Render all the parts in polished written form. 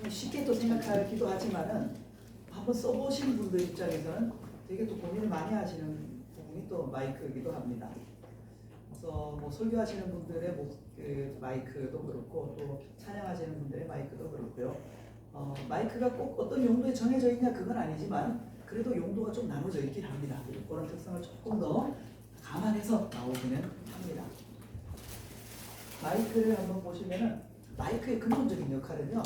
쉽게 또 생각하기도 하지만은 한번 써보신 분들 입장에서는 되게 또 고민을 많이 하시는 부분이 또 마이크이기도 합니다. 그래서 뭐 설교하시는 분들의 그 마이크도 그렇고 또 찬양하시는 분들의 마이크도 그렇고요. 마이크가 꼭 어떤 용도에 정해져 있냐 그건 아니지만 그래도 용도가 좀 나눠져 있긴 합니다. 그런 특성을 조금 더 감안해서 나오기는 합니다. 마이크를 한번 보시면은 마이크의 근본적인 역할은요,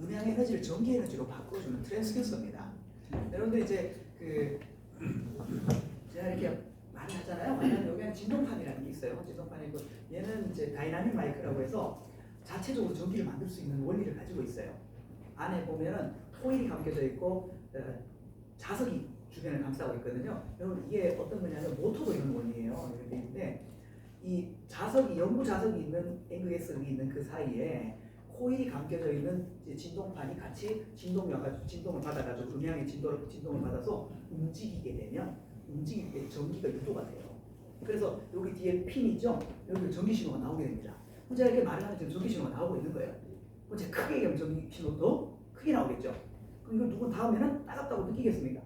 음향 에너지를 전기 에너지로 바꿔주는 트랜스듀서입니다. 여러분들 이제 제가 이렇게 많이 하잖아요. 왜냐면 여기는 진동판이라는 게 있어요. 진동판이고 얘는 이제 다이나믹 마이크라고 해서 자체적으로 전기를 만들 수 있는 원리를 가지고 있어요. 안에 보면은 코일이 감겨져 있고 자석이 주변을 감싸고 있거든요. 여러분 이게 어떤 거냐면 모터도 이런 원리예요. 이렇게 있는데 이 자석이 연구 자석이 있는 NVS이 있는 그 사이에 코일이 감겨져 있는 진동판이 같이 진동을 받아가지고 음향의 진동을 받아서 움직이게 되면 움직일 때 전기가 유도가 돼요. 그래서 여기 뒤에 핀 있죠? 여기 전기 신호가 나오게 됩니다. 혼자 이렇게 말을 하면 지금 전기 신호가 나오고 있는 거예요. 혼자 크게 얘기하면 전기 신호도 크게 나오겠죠. 그럼 이걸 누군 닿으면 따갑다고 느끼겠습니까?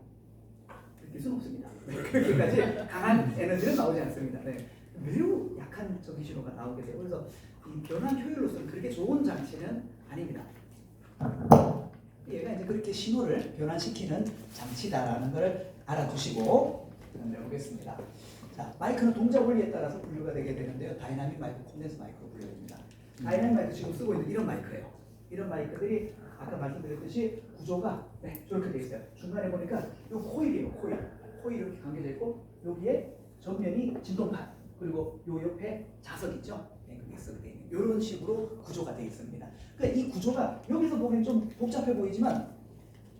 느낄 수는 없습니다. 그렇게까지 강한 에너지는 나오지 않습니다. 네. 매우 약한 전기 신호가 나오게 돼요. 그래서 이 변환 효율로서는 그렇게 좋은 장치는 아닙니다. 얘가 이제 그렇게 신호를 변환시키는 장치다라는 걸 알아두시고 배우겠습니다. 자, 마이크는 동작 원리에 따라서 분류가 되게 되는데요. 다이나믹 마이크, 콘덴서 마이크로 분류됩니다. 다이나믹 마이크 지금 쓰고 있는 이런 마이크예요. 이런 마이크들이 아까 말씀드렸듯이 구조가 저렇게 되어 있어요. 중간에 보니까 이 코일이에요. 코일 이렇게 감겨져 있고 여기에 전면이 진동판 그리고 요 옆에 자석 있죠. 그게 쓰게 되어 있는 이런 식으로 구조가 되어 있습니다. 그러니까 이 구조가 여기서 보면 좀 복잡해 보이지만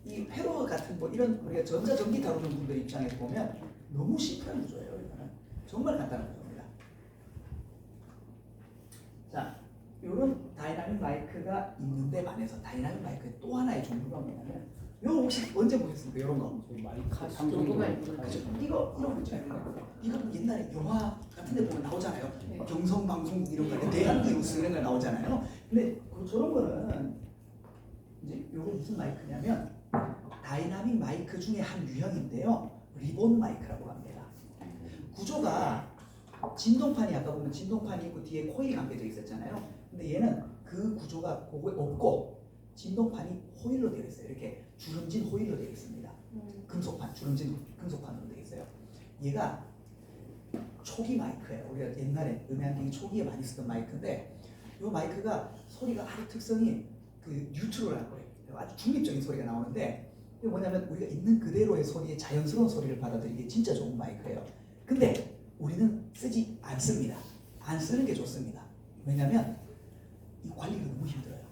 이 회로 같은 뭐 이런 우리가 전자전기 다루는 분들 입장에서 보면 너무 심플한 구조예요. 이거는 정말 간단한 구조입니다. 자, 이런 다이나믹 마이크가 있는데 반해서 다이나믹 마이크의 또 하나의 종류가 뭐냐면 이거 혹시 언제 보셨습니까? 이런 거 마이크 그죠? 이거 있잖아요. 이거 옛날에 영화 같은데 보면 나오잖아요. 경성 방송 이런 거 대한민국 이런 거 나오잖아요. 근데 저런 거는 이제 요거 무슨 마이크냐면 다이나믹 마이크 중에 한 유형인데요. 리본 마이크라고 합니다. 구조가 진동판이 아까 보면 진동판이 있고 뒤에 코일이 감겨져 있었잖아요. 근데 얘는 그 구조가 그거에 없고 진동판이 호일로 되어 있어요. 이렇게 주름진 호일로 되어 있습니다. 금속판, 주름진 금속판으로 되어 있어요. 얘가 초기 마이크예요. 우리가 옛날에 음향기기 초기에 많이 쓰던 마이크인데 이 마이크가 소리가 아주 특성이 그 뉴트럴한 거예요. 아주 중립적인 소리가 나오는데 이게 뭐냐면 우리가 있는 그대로의 소리에 자연스러운 소리를 받아들이기 진짜 좋은 마이크예요. 근데 우리는 쓰지 않습니다. 안 쓰는 게 좋습니다. 왜냐면 이 관리가 너무 힘들어요.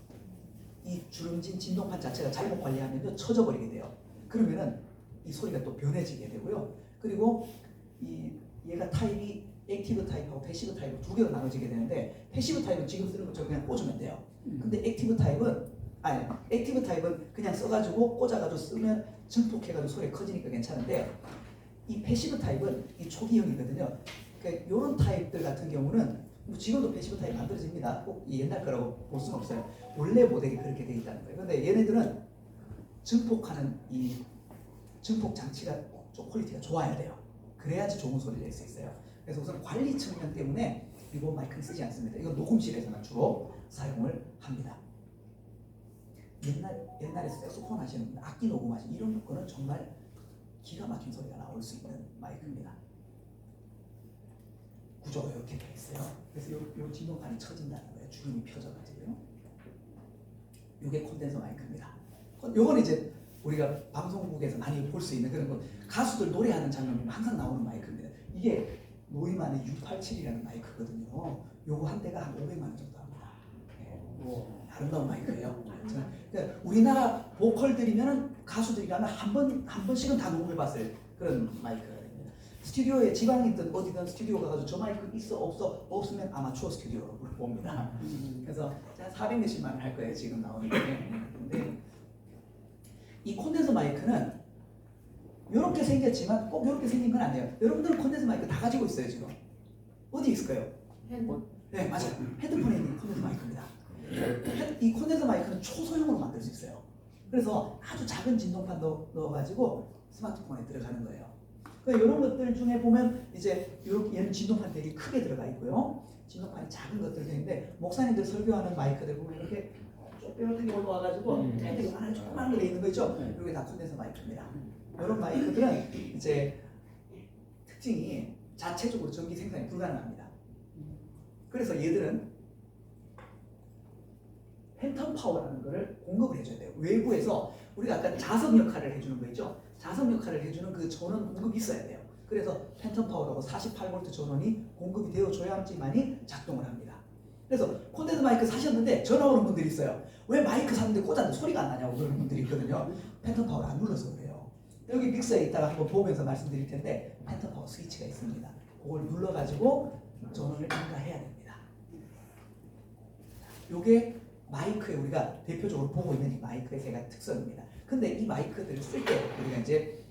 이 주름진 진동판 자체가 잘못 관리하면 처져 버리게 돼요. 그러면은 이 소리가 또 변해지게 되고요. 그리고 얘가 타입이 액티브 타입하고 패시브 타입으로 두 개로 나눠지게 되는데 패시브 타입은 지금 쓰는 것처럼 그냥 꽂으면 돼요. 근데 액티브 타입은 그냥 써가지고 꽂아가지고 쓰면 증폭해가지고 소리가 커지니까 괜찮은데 이 패시브 타입은 이 초기형이거든요. 그러니까 이런 타입들 같은 경우는 뭐 지금도 패시브 타입 만들어집니다. 꼭 옛날 거라고 볼 수는 없어요. 원래 모델이 그렇게 돼 있다는 거예요. 그런데 얘네들은 증폭하는 이 증폭 장치가 좀 퀄리티가 좋아야 돼요. 그래야지 좋은 소리를 낼 수 있어요. 그래서 우선 관리 측면 때문에 리본 마이크는 쓰지 않습니다. 이건 녹음실에서만 주로 사용을 합니다. 옛날에 색소폰 하시는 분, 악기 녹음하시는 이런 거는 정말 기가 막힌 소리가 나올 수 있는 마이크입니다. 구조가 이렇게 되어 있어요. 그래서 요 진동판이 처진다는 거예요. 주름이 펴져가지고요. 이게 콘덴서 마이크입니다. 요건 이제 우리가 방송국에서 많이 볼 수 있는 그런 거 가수들 노래하는 장면이 항상 나오는 마이크입니다. 이게 노이만의 U87이라는 마이크거든요. 요거 한 대가 한 500만 원 정도 합니다. 아름다운 마이크예요. 그러니까 우리나라 보컬들이면은 가수들이라면 한 번씩은 다 녹음해봤을 그런 마이크가 됩니다. 스튜디오에 지방이든 어디든 스튜디오 가가지고 저 마이크 있어 없어 없으면 아마추어 스튜디오로 봅니다. 그래서 400몇십만 원 할 거예요 지금 나오는 게. 근데 이 콘덴서 마이크는 이렇게 생겼지만 꼭 이렇게 생긴 건 아니에요. 여러분들은 콘덴서 마이크 다 가지고 있어요 지금. 어디 있을까요? 핸드폰. 네 맞아요. 핸드폰에 있는 콘덴서 마이크입니다. 이 콘덴서 마이크는 초소형으로 만들 수 있어요. 그래서 아주 작은 진동판 넣어가지고 스마트폰에 들어가는 거예요. 그러니까 이런 것들 중에 보면 이제 이렇게 얘는 진동판 되게 크게 들어가 있고요. 진동판이 작은 것들도 있는데 목사님들 설교하는 마이크들 보면 이렇게 뾰뾰하게 올라와가지고 되게 하나에 조그마한 거 돼 있는 거 있죠? 이게 다 콘덴서 마이크입니다. 이런 마이크들은 이제 특징이 자체적으로 전기 생산이 불가능합니다. 그래서 얘들은 팬텀 파워라는 거를 공급을 해줘야 돼요. 외부에서 우리가 아까 자석 역할을 해주는 거 있죠? 자석 역할을 해주는 그 전원 공급이 있어야 돼요. 그래서 팬텀 파워라고 48V 전원이 공급이 되어줘야지만이 작동을 합니다. 그래서 콘덴서 마이크 사셨는데 전화 오는 분들이 있어요. 왜 마이크 샀는데 꽂았는데 소리가 안 나냐고 그러는 분들이 있거든요. 팬텀 파워를 안 눌러서 그래요. 여기 믹서에 있다가 한번 보면서 말씀드릴 텐데 팬텀 파워 스위치가 있습니다. 그걸 눌러가지고 전원을 인가해야 됩니다. 요게 마이크에 우리가 대표적으로 보고 있는 이 마이크의 세 가지 특성입니다. 근데 이 마이크들을 쓸 때 우리가 이제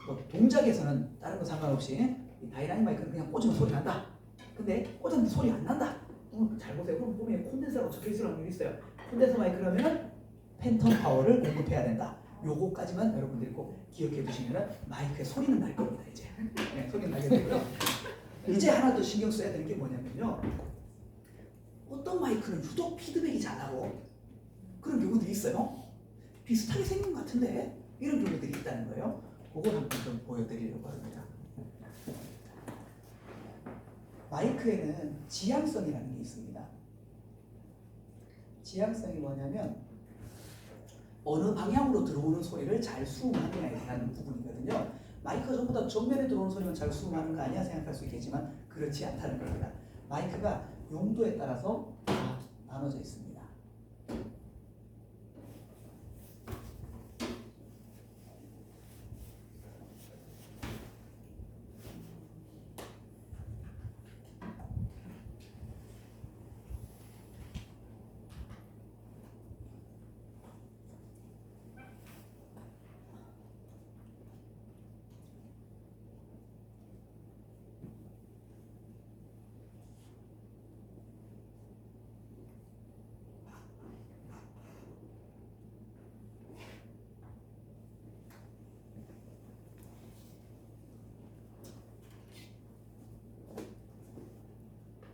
뭐 동작에서는 다른 거 상관없이 이 다이나믹 마이크는 그냥 꽂으면 소리 난다. 근데 꽂았는데 소리 안 난다. 잘 보세요. 그럼 보면 콘덴서라고 적혀 있을 확률이 있어요. 콘덴서 마이크라면 팬텀 파워를 공급해야 된다. 요거까지만 여러분들이 꼭 기억해 두시면 마이크에 소리는 날 겁니다. 이제 네, 소리는 나게 되고요. 이제 하나 더 신경 써야 되는 게 뭐냐면요. 어떤 마이크는 유독 피드백이 잘나고 그런 경우들이 있어요. 비슷하게 생긴 것 같은데 이런 경우들이 있다는 거예요. 그걸 한번 좀 보여드리려고 합니다. 마이크에는 지향성이라는 게 있습니다. 지향성이 뭐냐면 어느 방향으로 들어오는 소리를 잘 수음하느냐에 대한 부분이거든요. 마이크가 전부 다 정면에 들어오는 소리만 잘 수음하는 거 아니야 생각할 수 있겠지만 그렇지 않다는 겁니다. 마이크가 용도에 따라서 다 나눠져 있습니다.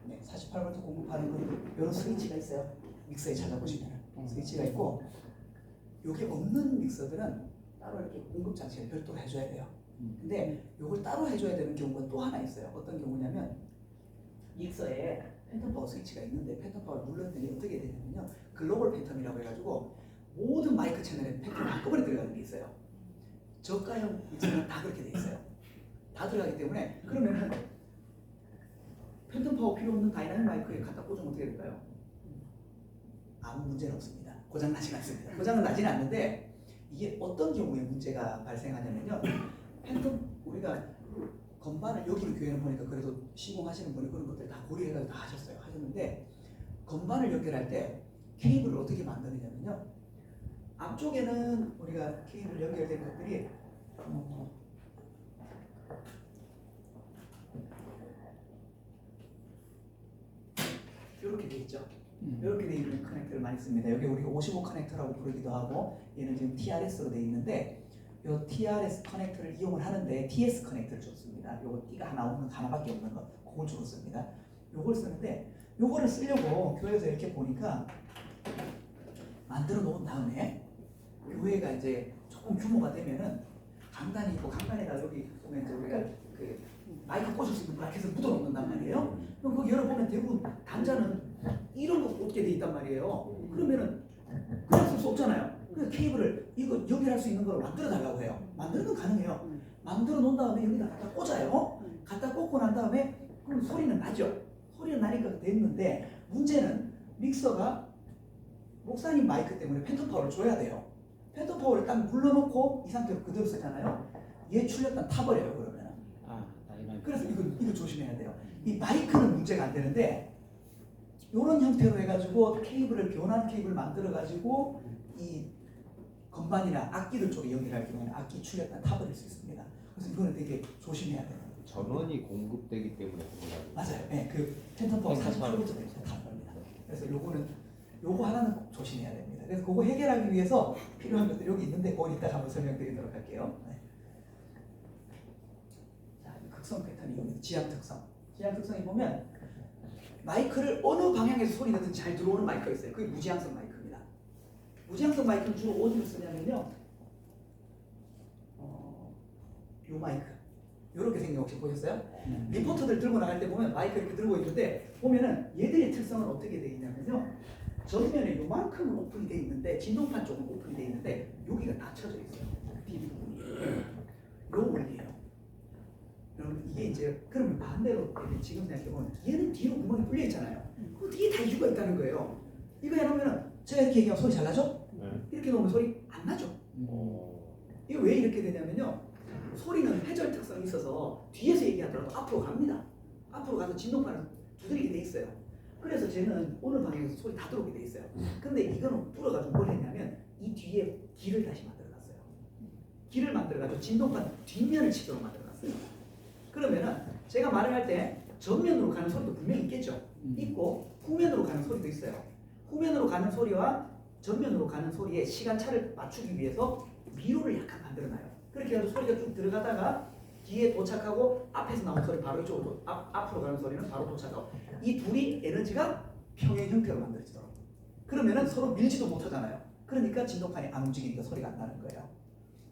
네, 48V 공급하는 이런 스위치가 있어요. 믹서에 찾아보시면 스위치가 있고 요게 없는 믹서들은 따로 이렇게 공급 장치를 별도로 해줘야 돼요. 근데 요걸 따로 해줘야 되는 경우가 또 하나 있어요. 어떤 경우냐면 믹서에 팬텀 파워 스위치가 있는데 팬텀 파워를 눌렀더니 어떻게 되냐면요. 글로벌 팬텀이라고 해가지고 모든 마이크 채널에 팬텀이 한꺼번에 들어가는 게 있어요. 저가형 믹서는 다 그렇게 돼 있어요. 다 들어가기 때문에 그러면 팬텀 파워 필요 없는 다이나믹 마이크에 갖다 꽂으면 어떻게 될까요? 아무 문제는 없습니다. 고장 나진 않습니다. 고장은 나지는 않는데 이게 어떤 경우에 문제가 발생하냐면요. 팬텀 우리가 건반을 여기는 교회는 보니까 그래도 시공하시는 분이 그런 것들 다 고려해가지고 다 하셨는데 건반을 연결할 때 케이블을 어떻게 만드느냐면요. 앞쪽에는 우리가 케이블 연결된 것들이 이렇게 돼 있죠. 이렇게 돼 있는 커넥터를 많이 씁니다. 여기 우리가 55 커넥터라고 부르기도 하고 얘는 지금 TRS로 돼 있는데 이 TRS 커넥터를 이용을 하는데 TS 커넥터를 줬습니다. 요거 띠가 하나밖에 없는 거 그걸 주로 씁니다. 요걸 쓰는데 요거를 쓰려고 교회에서 이렇게 보니까 만들어 놓은 다음에 교회가 이제 조금 규모가 되면은 강단이 있고 강단에다 여기 보면 이제 우리가 그 마이크 꽂을 수 있는 브라켓을 묻어 놓는단 말이에요. 그럼 거기 열어보면 대부분 단자는 이런 거 꽂게 돼 있단 말이에요. 그러면은 그냥 쓸 수 없잖아요. 그래서 케이블을 이거 연결할 수 있는 걸 만들어 달라고 해요. 만드는 건 가능해요. 만들어 놓은 다음에 여기다 갖다 꽂아요. 갖다 꽂고 난 다음에 그럼 소리는 나죠. 소리는 나니까 됐는데 문제는 믹서가 목사님 마이크 때문에 팬텀 파워를 줘야 돼요. 팬텀 파워를 딱 눌러놓고 이 상태로 그대로 쓰잖아요. 얘 출력단 타버려요 그러면. 그래서 이거 조심해야 돼요. 이 마이크는 문제가 안 되는데 이런 형태로 해가지고 케이블을 교환 케이블 만들어가지고 이 건반이나 악기들 쪽에 연결할 경우에는 악기 출력단 타버릴 수 있습니다. 그래서 이거는 되게 조심해야 돼요. 전원이 공급되기 때문에 그런 맞아요. 네, 그 팬텀 파워 48V 타버립니다. 그래서 요거 하나는 꼭 조심해야 됩니다. 그래서 그거 해결하기 위해서 필요한 것들이 여기 있는데 그건 이따가 한번 설명드리도록 할게요. 네. 자, 극성 패턴이 여기 지압 특성. 지압 특성이 보면 마이크를 어느 방향에서 소리 내든 잘 들어오는 마이크가 있어요. 그게 무지향성 마이크입니다. 무지향성 마이크는 주로 어디를 쓰냐면요. 요 마이크. 요렇게 생긴 거 혹시 보셨어요? 리포터들 들고 나갈 때 보면 마이크 이렇게 들고 있는데 보면은 얘들의 특성은 어떻게 되어 있냐면요. 전면에 요만큼은 오픈이 되어 있는데 진동판 쪽은 오픈이 되어 있는데 여기가 닫혀져 있어요. 뒷부분이. 요 원리예요. 여러분 이게 이제 그러면 반대로 지금 생각해보면 얘는 뒤로 구멍이 뚫려 있잖아요. 그 뒤에 다 이유가 있다는 거예요. 이거 해놓으면 제가 이렇게 얘기하면 소리 잘 나죠? 이렇게 놓으면 소리 안 나죠? 이거 왜 이렇게 되냐면요. 소리는 회절 특성이 있어서 뒤에서 얘기하더라도 앞으로 갑니다. 앞으로 가서 진동판을 두드리게 돼 있어요. 그래서 쟤는 어느 방향에서 소리 다 들어오게 돼 있어요. 근데 이거는 뚫어가지고 뭘 했냐면 이 뒤에 길을 다시 만들어놨어요. 길을 만들어가지고 진동판 뒷면을 치도록 만들어놨어요. 그러면은 제가 말을 할 때 전면으로 가는 소리도 분명히 있겠죠. 있고 후면으로 가는 소리도 있어요. 후면으로 가는 소리와 전면으로 가는 소리의 시간차를 맞추기 위해서 미로를 약간 만들어놔요. 그렇게 해서 소리가 쭉 들어가다가 뒤에 도착하고 앞에서 나온 소리 바로 이쪽으로 앞으로 가는 소리는 바로 도착하고 이 둘이 에너지가 평행 형태로 만들어지도록. 그러면은 서로 밀지도 못하잖아요. 그러니까 진동판이 안 움직이니까 소리가 안 나는 거예요.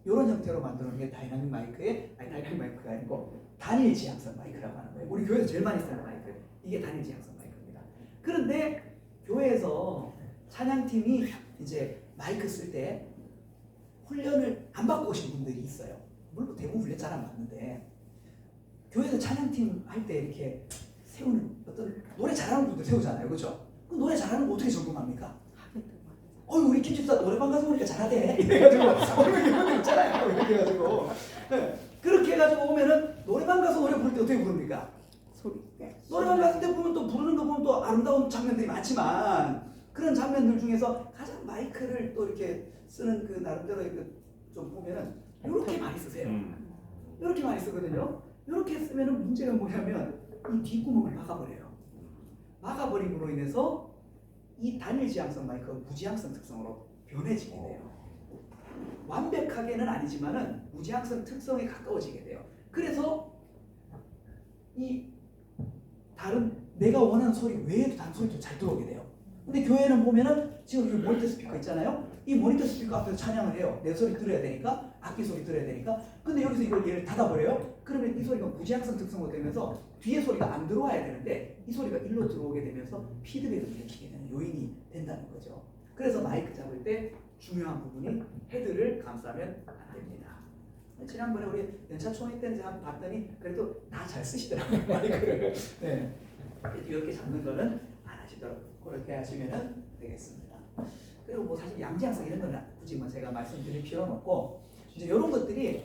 이런 형태로 만드는 게 다이나믹 마이크가 아니고 단일 지향성 마이크라고 하는 거예요. 우리 교회에서 제일 많이 쓰는 마이크. 이게 단일 지향성 마이크입니다. 그런데 교회에서 찬양팀이 이제 마이크 쓸 때 훈련을 안 받고 오신 분들이 있어요. 물론 대부분 훈련 잘 안 받는데 교회에서 찬양팀 할 때 이렇게 세우는 어떤 노래 잘하는 분들 세우잖아요. 그렇죠? 그 노래 잘하는 거 어떻게 점검합니까? 우리 김집사 노래방 가서 보니까 잘하대. 이래가지고 오늘 경험이 있잖아요. 이렇게 해가지고 그렇게 해가지고 오면은 노래방 가서 노래 부를 때 어떻게 부릅니까? 소리. 노래방 갔을 때 보면 또 부르는 거 보면 또 아름다운 장면들이 많지만 그런 장면들 중에서 가장 마이크를 또 이렇게 쓰는 그 나름대로 좀 보면은 이렇게 많이 쓰세요. 이렇게 많이 쓰거든요. 이렇게 쓰면은 문제가 뭐냐면 이 뒷구멍을 막아버려요. 막아버림으로 인해서 이 단일 지향성 마이크가 무지향성 특성으로 변해지게 돼요. 완벽하게는 아니지만은 무지향성 특성에 가까워지게 돼요. 그래서 이 다른 내가 원하는 소리 외에도 다른 소리도 잘 들어오게 돼요. 근데 교회는 보면은 지금 이 모니터 스피커 있잖아요. 이 모니터 스피커 앞에서 찬양을 해요. 내 소리 들어야 되니까, 악기 소리 들어야 되니까. 근데 여기서 이걸 얘를 닫아버려요. 그러면 이 소리가 무지향성 특성으로 되면서 뒤에 소리가 안 들어와야 되는데 이 소리가 일로 들어오게 되면서 피드백을 일으키게 되는 요인이 된다는 거죠. 그래서 마이크 잡을 때 중요한 부분이 헤드를 감싸면 안 됩니다. 지난번에 우리 연차 총회 때는 한번 봤더니 그래도 다 잘 쓰시더라고요. 마이크를. 네. 이렇게 잡는 거는 안 하시도록 그렇게 하시면 되겠습니다. 그리고 뭐 사실 양지향성 이런 거는 굳이 뭐 제가 말씀드릴 필요는 없고 이제 이런 것들이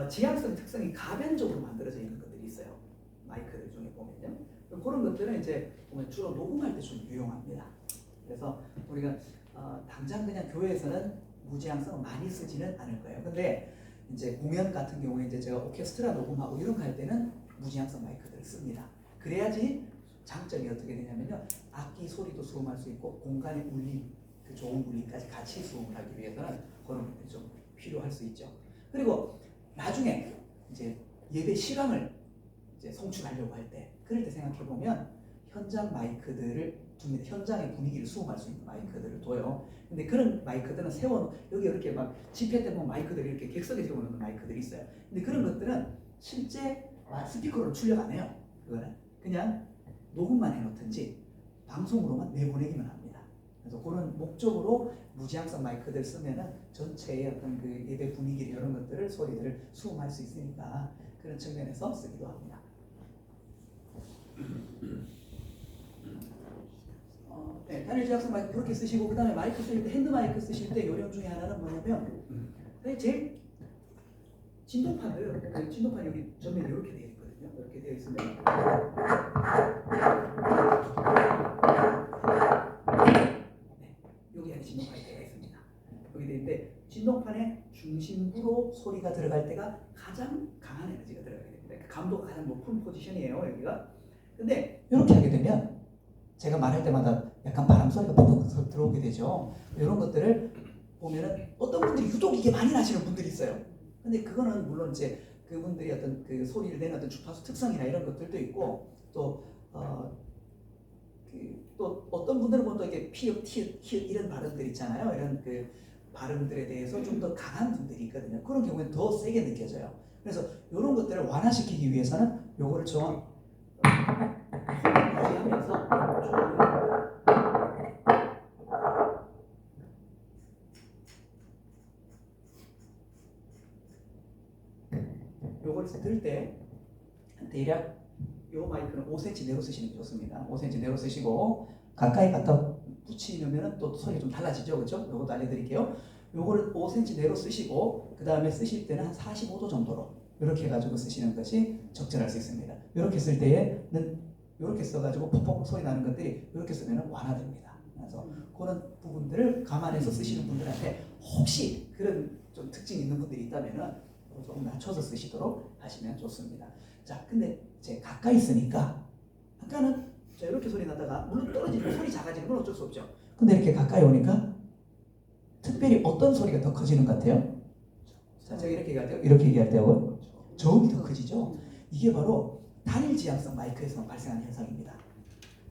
지향성 특성이 가변적으로 만들어져 있는 것들이 있어요. 마이크 중에 보면요. 그런 것들은 이제 보면 주로 녹음할 때 좀 유용합니다. 그래서 우리가 당장 그냥 교회에서는 무지향성을 많이 쓰지는 않을 거예요. 근데 이제 공연 같은 경우에 이제 제가 오케스트라 녹음하고 이런 거 할 때는 무지향성 마이크들을 씁니다. 그래야지 장점이 어떻게 되냐면요. 악기 소리도 수음할 수 있고 공간의 울림, 그 좋은 울림까지 같이 수음을 하기 위해서는 그런 것들이 좀 필요할 수 있죠. 그리고 나중에 이제 예배 실황을 이제 송출하려고 할 때, 그럴 때 생각해 보면 현장 마이크들을 둡니다. 현장의 분위기를 수음할 수 있는 마이크들을 둬요. 근데 그런 마이크들은 여기 이렇게 막 집회 때 보면 마이크들이 이렇게 객석에 세우는 마이크들이 있어요. 근데 그런 것들은 실제 스피커로 출력 안 해요. 그거는 그냥 녹음만 해놓든지 방송으로만 내보내기만 합니다. 그래서 그런 목적으로 무지향성 마이크들 쓰면은 전체의 어떤 그 예배 분위기 이런 것들을 소리들을 수음할 수 있으니까 그런 측면에서 쓰기도 합니다. 네, 단일 지향성 마이크 그렇게 쓰시고 그다음에 마이크 쓰실 때 핸드 마이크 쓰실 때 요령 중에 하나는 뭐냐면 제일 진동판이 여기 전면에 이렇게 되어 있거든요. 이렇게 되어 있으면 여기 안에 진동판이 되어 있습니다. 여기 되어 있는데 진동판의 중심부로 소리가 들어갈 때가 가장 강한 에너지가 들어가게 됩니다. 감도가 가장 높은 포지션이에요. 여기가. 근데 이렇게 하게 되면 제가 말할 때마다 약간 바람 소리가 푹푹 들어오게 되죠. 이런 것들을 보면은 어떤 분들이 유독 이게 많이 나시는 분들이 있어요. 근데 그거는 물론 이제 그분들이 어떤 그 소리를 내는 어떤 주파수 특성이나 이런 것들도 있고 또 또 어떤 분들은 보면 또 이게 피읍, 티읕, 히읗 이런 발음들 있잖아요. 이런 그 발음들에 대해서 좀 더 강한 분들이 있거든요. 그런 경우에는 더 세게 느껴져요. 그래서 이런 것들을 완화시키기 위해서는 요거를 좀 유지하면서 요걸 들 때 대략 요 마이크는 5cm 내로 쓰시는 게 좋습니다. 5cm 내로 쓰시고 가까이 갖다 붙이면 또 소리가 좀 달라지죠, 그렇죠? 요것도 알려드릴게요. 요거를 5cm 내로 쓰시고 그 다음에 쓰실 때는 한 45도 정도로 이렇게 해가지고 쓰시는 것이 적절할 수 있습니다. 이렇게 쓸 때에는 이렇게 써가지고 퍽퍽 소리 나는 것들이 이렇게 쓰면 완화됩니다. 그래서 그런 부분들을 감안해서 쓰시는 분들한테 혹시 그런 좀 특징이 있는 분들이 있다면은 조금 낮춰서 쓰시도록 하시면 좋습니다. 자, 근데 이제 가까이 있으니까 아까는 자 이렇게 소리 나다가 물론 떨어지고 소리 작아지는 건 어쩔 수 없죠. 근데 이렇게 가까이 오니까 특별히 어떤 소리가 더 커지는 것 같아요? 자, 제가 이렇게 얘기할 때 이렇게 얘기할 때하고 저음이 더 커지죠. 이게 바로 단일 지향성 마이크에서 발생하는 현상입니다.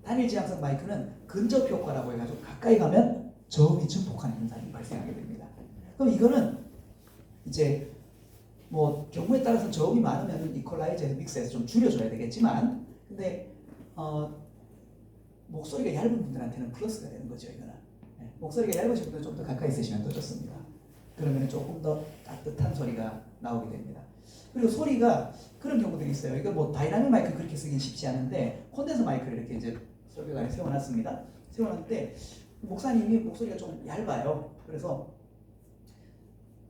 단일 지향성 마이크는 근접 효과라고 해가지고 가까이 가면 저음이 증폭하는 현상이 발생하게 됩니다. 그럼 이거는 이제 뭐 경우에 따라서 저음이 많으면 이퀄라이저에서 믹스해서 좀 줄여줘야 되겠지만 근데 목소리가 얇은 분들한테는 플러스가 되는 거죠. 이거는 목소리가 얇으신 분들은 좀 더 가까이 있으시면 더 좋습니다. 그러면 조금 더 따뜻한 소리가 나오게 됩니다. 그리고 소리가 그런 경우들이 있어요. 이거 뭐 다이나믹 마이크 그렇게 쓰긴 쉽지 않은데 콘덴서 마이크를 이렇게 이제 설교관에 세워놨습니다. 세워놨는데 목사님이 목소리가 좀 얇아요. 그래서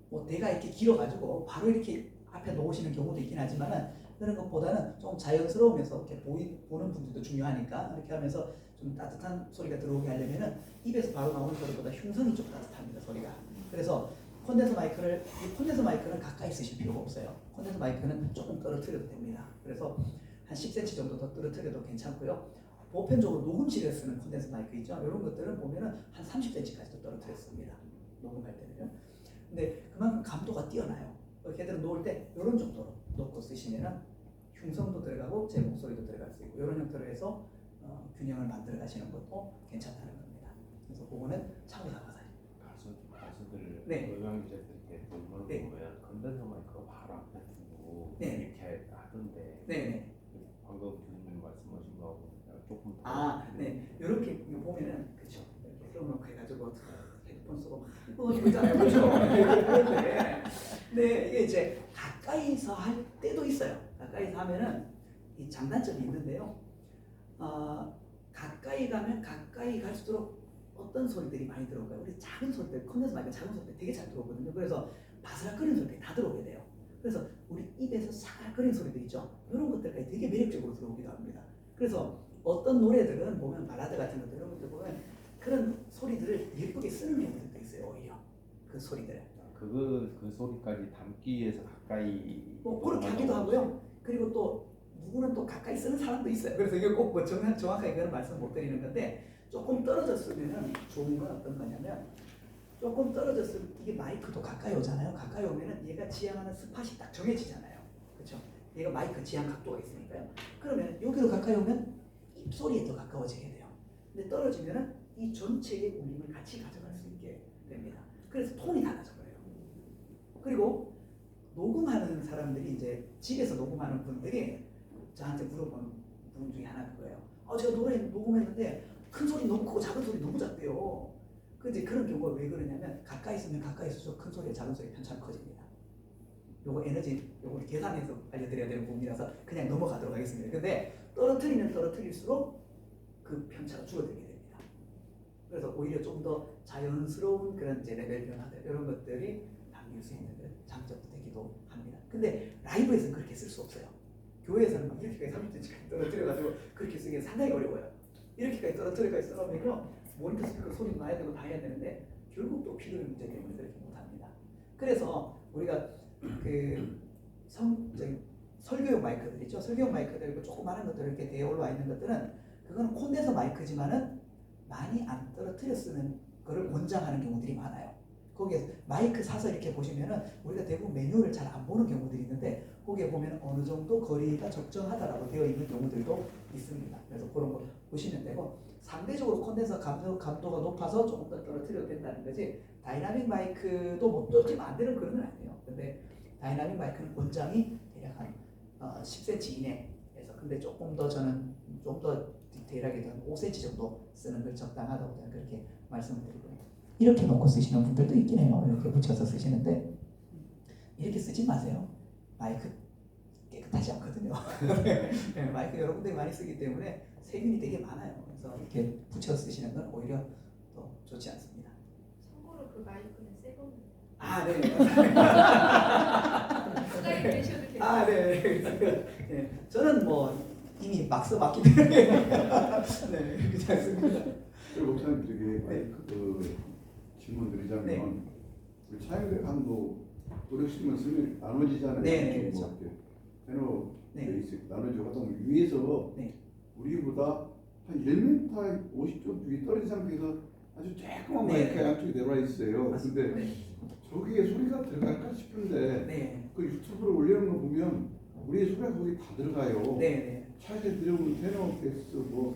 뭐 대가 이렇게 길어가지고 바로 이렇게 앞에 놓으시는 경우도 있긴 하지만은 그런 것보다는 좀 자연스러우면서 이렇게 보는 분들도 중요하니까 이렇게 하면서 좀 따뜻한 소리가 들어오게 하려면은 입에서 바로 나오는 소리보다 흉성이 좀 따뜻합니다. 소리가. 그래서 콘덴서 마이크는 가까이 쓰실 필요가 없어요. 콘덴서 마이크는 조금 떨어뜨려도 됩니다. 그래서 한 10cm 정도 더 떨어뜨려도 괜찮고요. 보편적으로 녹음실에 쓰는 콘덴서 마이크 있죠. 이런 것들은 보면은 한 30cm까지도 떨어뜨렸습니다. 녹음할 때는요. 근데 그만큼 감도가 뛰어나요. 걔들은 놓을 때 이런 정도로 놓고 쓰시면은 흉성도 들어가고 제 목소리도 들어갈 수 있고 이런 형태로 해서 균형을 만들어 가시는 것도 괜찮다는 겁니다. 그래서 그거는 참고 잡아서 가수들 네. 음악인들 이렇게 녹음을 네. 보면 건덴서 마이크가 바로 앞에 두고 네. 이렇게 하던데 네. 방금 교수님 말씀하신 거하고 조금 더 네. 이렇게 보면은 그렇죠. 이렇게 세워놓고 해가지고 헤드폰 쓰고 막 이거 있잖아요, 그렇죠? 네, 이게 이제 가까이서 할 때도 있어요. 가까이서 하면은 이 장단점이 있는데요. 가까이 가면 가까이 갈수록 어떤 소리들이 많이 들어올까요? 우리 작은 소리들, 콘덴서 마이크 작은 소리들 되게 잘 들어오거든요. 그래서 바스락거리는 소리들이 다 들어오게 돼요. 그래서 우리 입에서 사각거리는 소리들 있죠. 이런 것들까지 되게 매력적으로 들어오기도 합니다. 그래서 어떤 노래들은 보면 발라드 같은 것들 이런 것들 보면 그런 소리들을 예쁘게 쓰는 경우들도 있어요. 오히려 그 소리들. 그 소리까지 담기 위해서 가까이 뭐 그렇게 하기도 하고요. 그리고 또 누구는 또 가까이 쓰는 사람도 있어요. 그래서 이게 꼭 뭐 정확하게 그런 말씀 못 드리는 건데 조금 떨어졌으면 좋은 건 어떤 거냐면 조금 떨어졌으면 이게 마이크도 가까이 오잖아요. 가까이 오면은 얘가 지향하는 스팟이 딱 정해지잖아요. 그렇죠? 얘가 마이크 지향 각도가 있으니까요. 그러면 여기로 가까이 오면 입소리에 더 가까워지게 돼요. 근데 떨어지면은 이 전체의 울림을 같이 가져갈 수 있게 됩니다. 그래서 톤이 달라져 버려요. 그리고 녹음하는 사람들이 이제 집에서 녹음하는 분들이 저한테 물어보는 부분 중에 하나가 그거예요. 제가 노래 녹음했는데 큰 소리 너무 크고 작은 소리 너무 작대요. 근데 그런 경우가 왜 그러냐면 가까이 있으면 가까이 있을수록 큰 소리와 작은 소리 편차가 커집니다. 요거 에너지 요거 계산해서 알려드려야 되는 부분이라서 그냥 넘어가도록 하겠습니다. 근데 떨어뜨리면 떨어뜨릴수록 그 편차가 줄어들게 됩니다. 그래서 오히려 좀 더 자연스러운 그런 이제 레벨 변화들 이런 것들이 담길 수 있는 그런 장점도 되기도 합니다. 근데 라이브에서는 그렇게 쓸 수 없어요. 교회에서는 막 이렇게까지 30cm까지 떨어뜨려가지고 그렇게 쓰기가 상당히 어려워요. 이렇게까지 떨어뜨려까지 써가지고 모니터 스피커 소리 나야 되고 다 해야 되는데 결국 또 필요한 문제 때문에 그렇게 못합니다. 그래서 우리가 설교용 마이크들 있죠. 설교용 마이크들 조그마한 것들 이렇게 대어 올라와 있는 것들은 그거는 콘덴서 마이크지만은 많이 안 떨어뜨려 쓰는 거를 권장하는 경우들이 많아요. 거기에 마이크 사서 이렇게 보시면은 우리가 대부분 매뉴얼을 잘 안 보는 경우들이 있는데 거기에 보면 어느 정도 거리가 적정하다라고 되어 있는 경우들도 있습니다. 그래서 그런 거 보시면 되고 상대적으로 콘덴서 감도가 높아서 조금 더 떨어뜨려도 된다는 거지 다이나믹 마이크도 뭐 떨어지면 안 되는 그런 건 아니에요. 근데 다이나믹 마이크는 권장이 대략 한 10cm 이내에서 근데 조금 더 저는 좀 더 디테일하게 한 5cm 정도 쓰는 걸 적당하다고 저는 그렇게 말씀을 드리고요. 이렇게 놓고 쓰시는 분들도 있긴 해요. 이렇게 붙여서 쓰시는데 이렇게 쓰지 마세요. 마이크 깨끗하지 않거든요. 네, 마이크 여러 군데 많이 쓰기 때문에 세균이 되게 많아요. 그래서 이렇게 붙여 쓰시는 건 오히려 더 좋지 않습니다. 참고로 그 마이크는 새 거는 아, 네. 가까이 계셔도 돼요. 아, 네. 네. 저는 뭐 이미 막 써봤기 때문에 네, 괜찮습니다. 목사님 저기 그 질문 드리자면 네. 우리 차이를 감도 어르신만 쓰면 나눠지잖아요. 네, 뭐 그렇죠. 배너 네. 베이스 나눠지고 하다 보면 위에서 네. 우리보다 한 1m 50점 위에 떨어진 상태에서 아주 조그만 네. 마이크가 양쪽에 내려와 있어요. 근데 네. 저기에 소리가 들어갈까 싶은데 네. 그 유튜브로 올리는 거 보면 우리의 소리가 거기 다 들어가요. 네. 네. 차에 들어오면 테너 베이스 뭐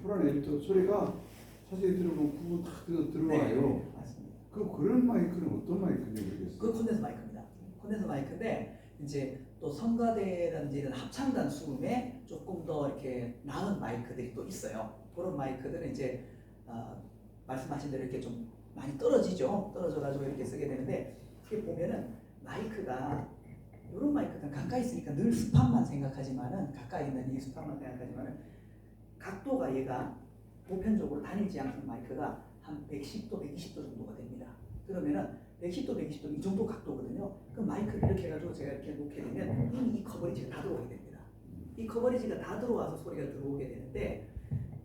프란 에디터 소리가 차에 들어오면 구분 다 들어와요. 네. 맞습니다. 그런 마이크는 어떤 마이크인지 모르겠어요. 그 콘덴서 마이크입니다. 콘덴서 마이크인데 이제 또 성가대라든지 이런 합창단 수음에 조금 더 이렇게 나은 마이크들이 또 있어요. 그런 마이크들은 이제 말씀하신 대로 이렇게 좀 많이 떨어지죠. 떨어져가지고 이렇게 쓰게 되는데 이게 보면은 마이크가 이런 마이크는 가까이 있으니까 늘 스팟만 생각하지만은 가까이 있는 이 스팟만 생각하지만은 각도가 얘가 보편적으로 단일지 않는 마이크가 한 110도, 120도 정도가 됩니다. 그러면은 110도, 120도 이 정도 각도거든요. 그 마이크를 이렇게 해가지고 제가 이렇게 놓게 되면 이미 이 커버리지가 다 들어오게 됩니다. 이 커버리지가 다 들어와서 소리가 들어오게 되는데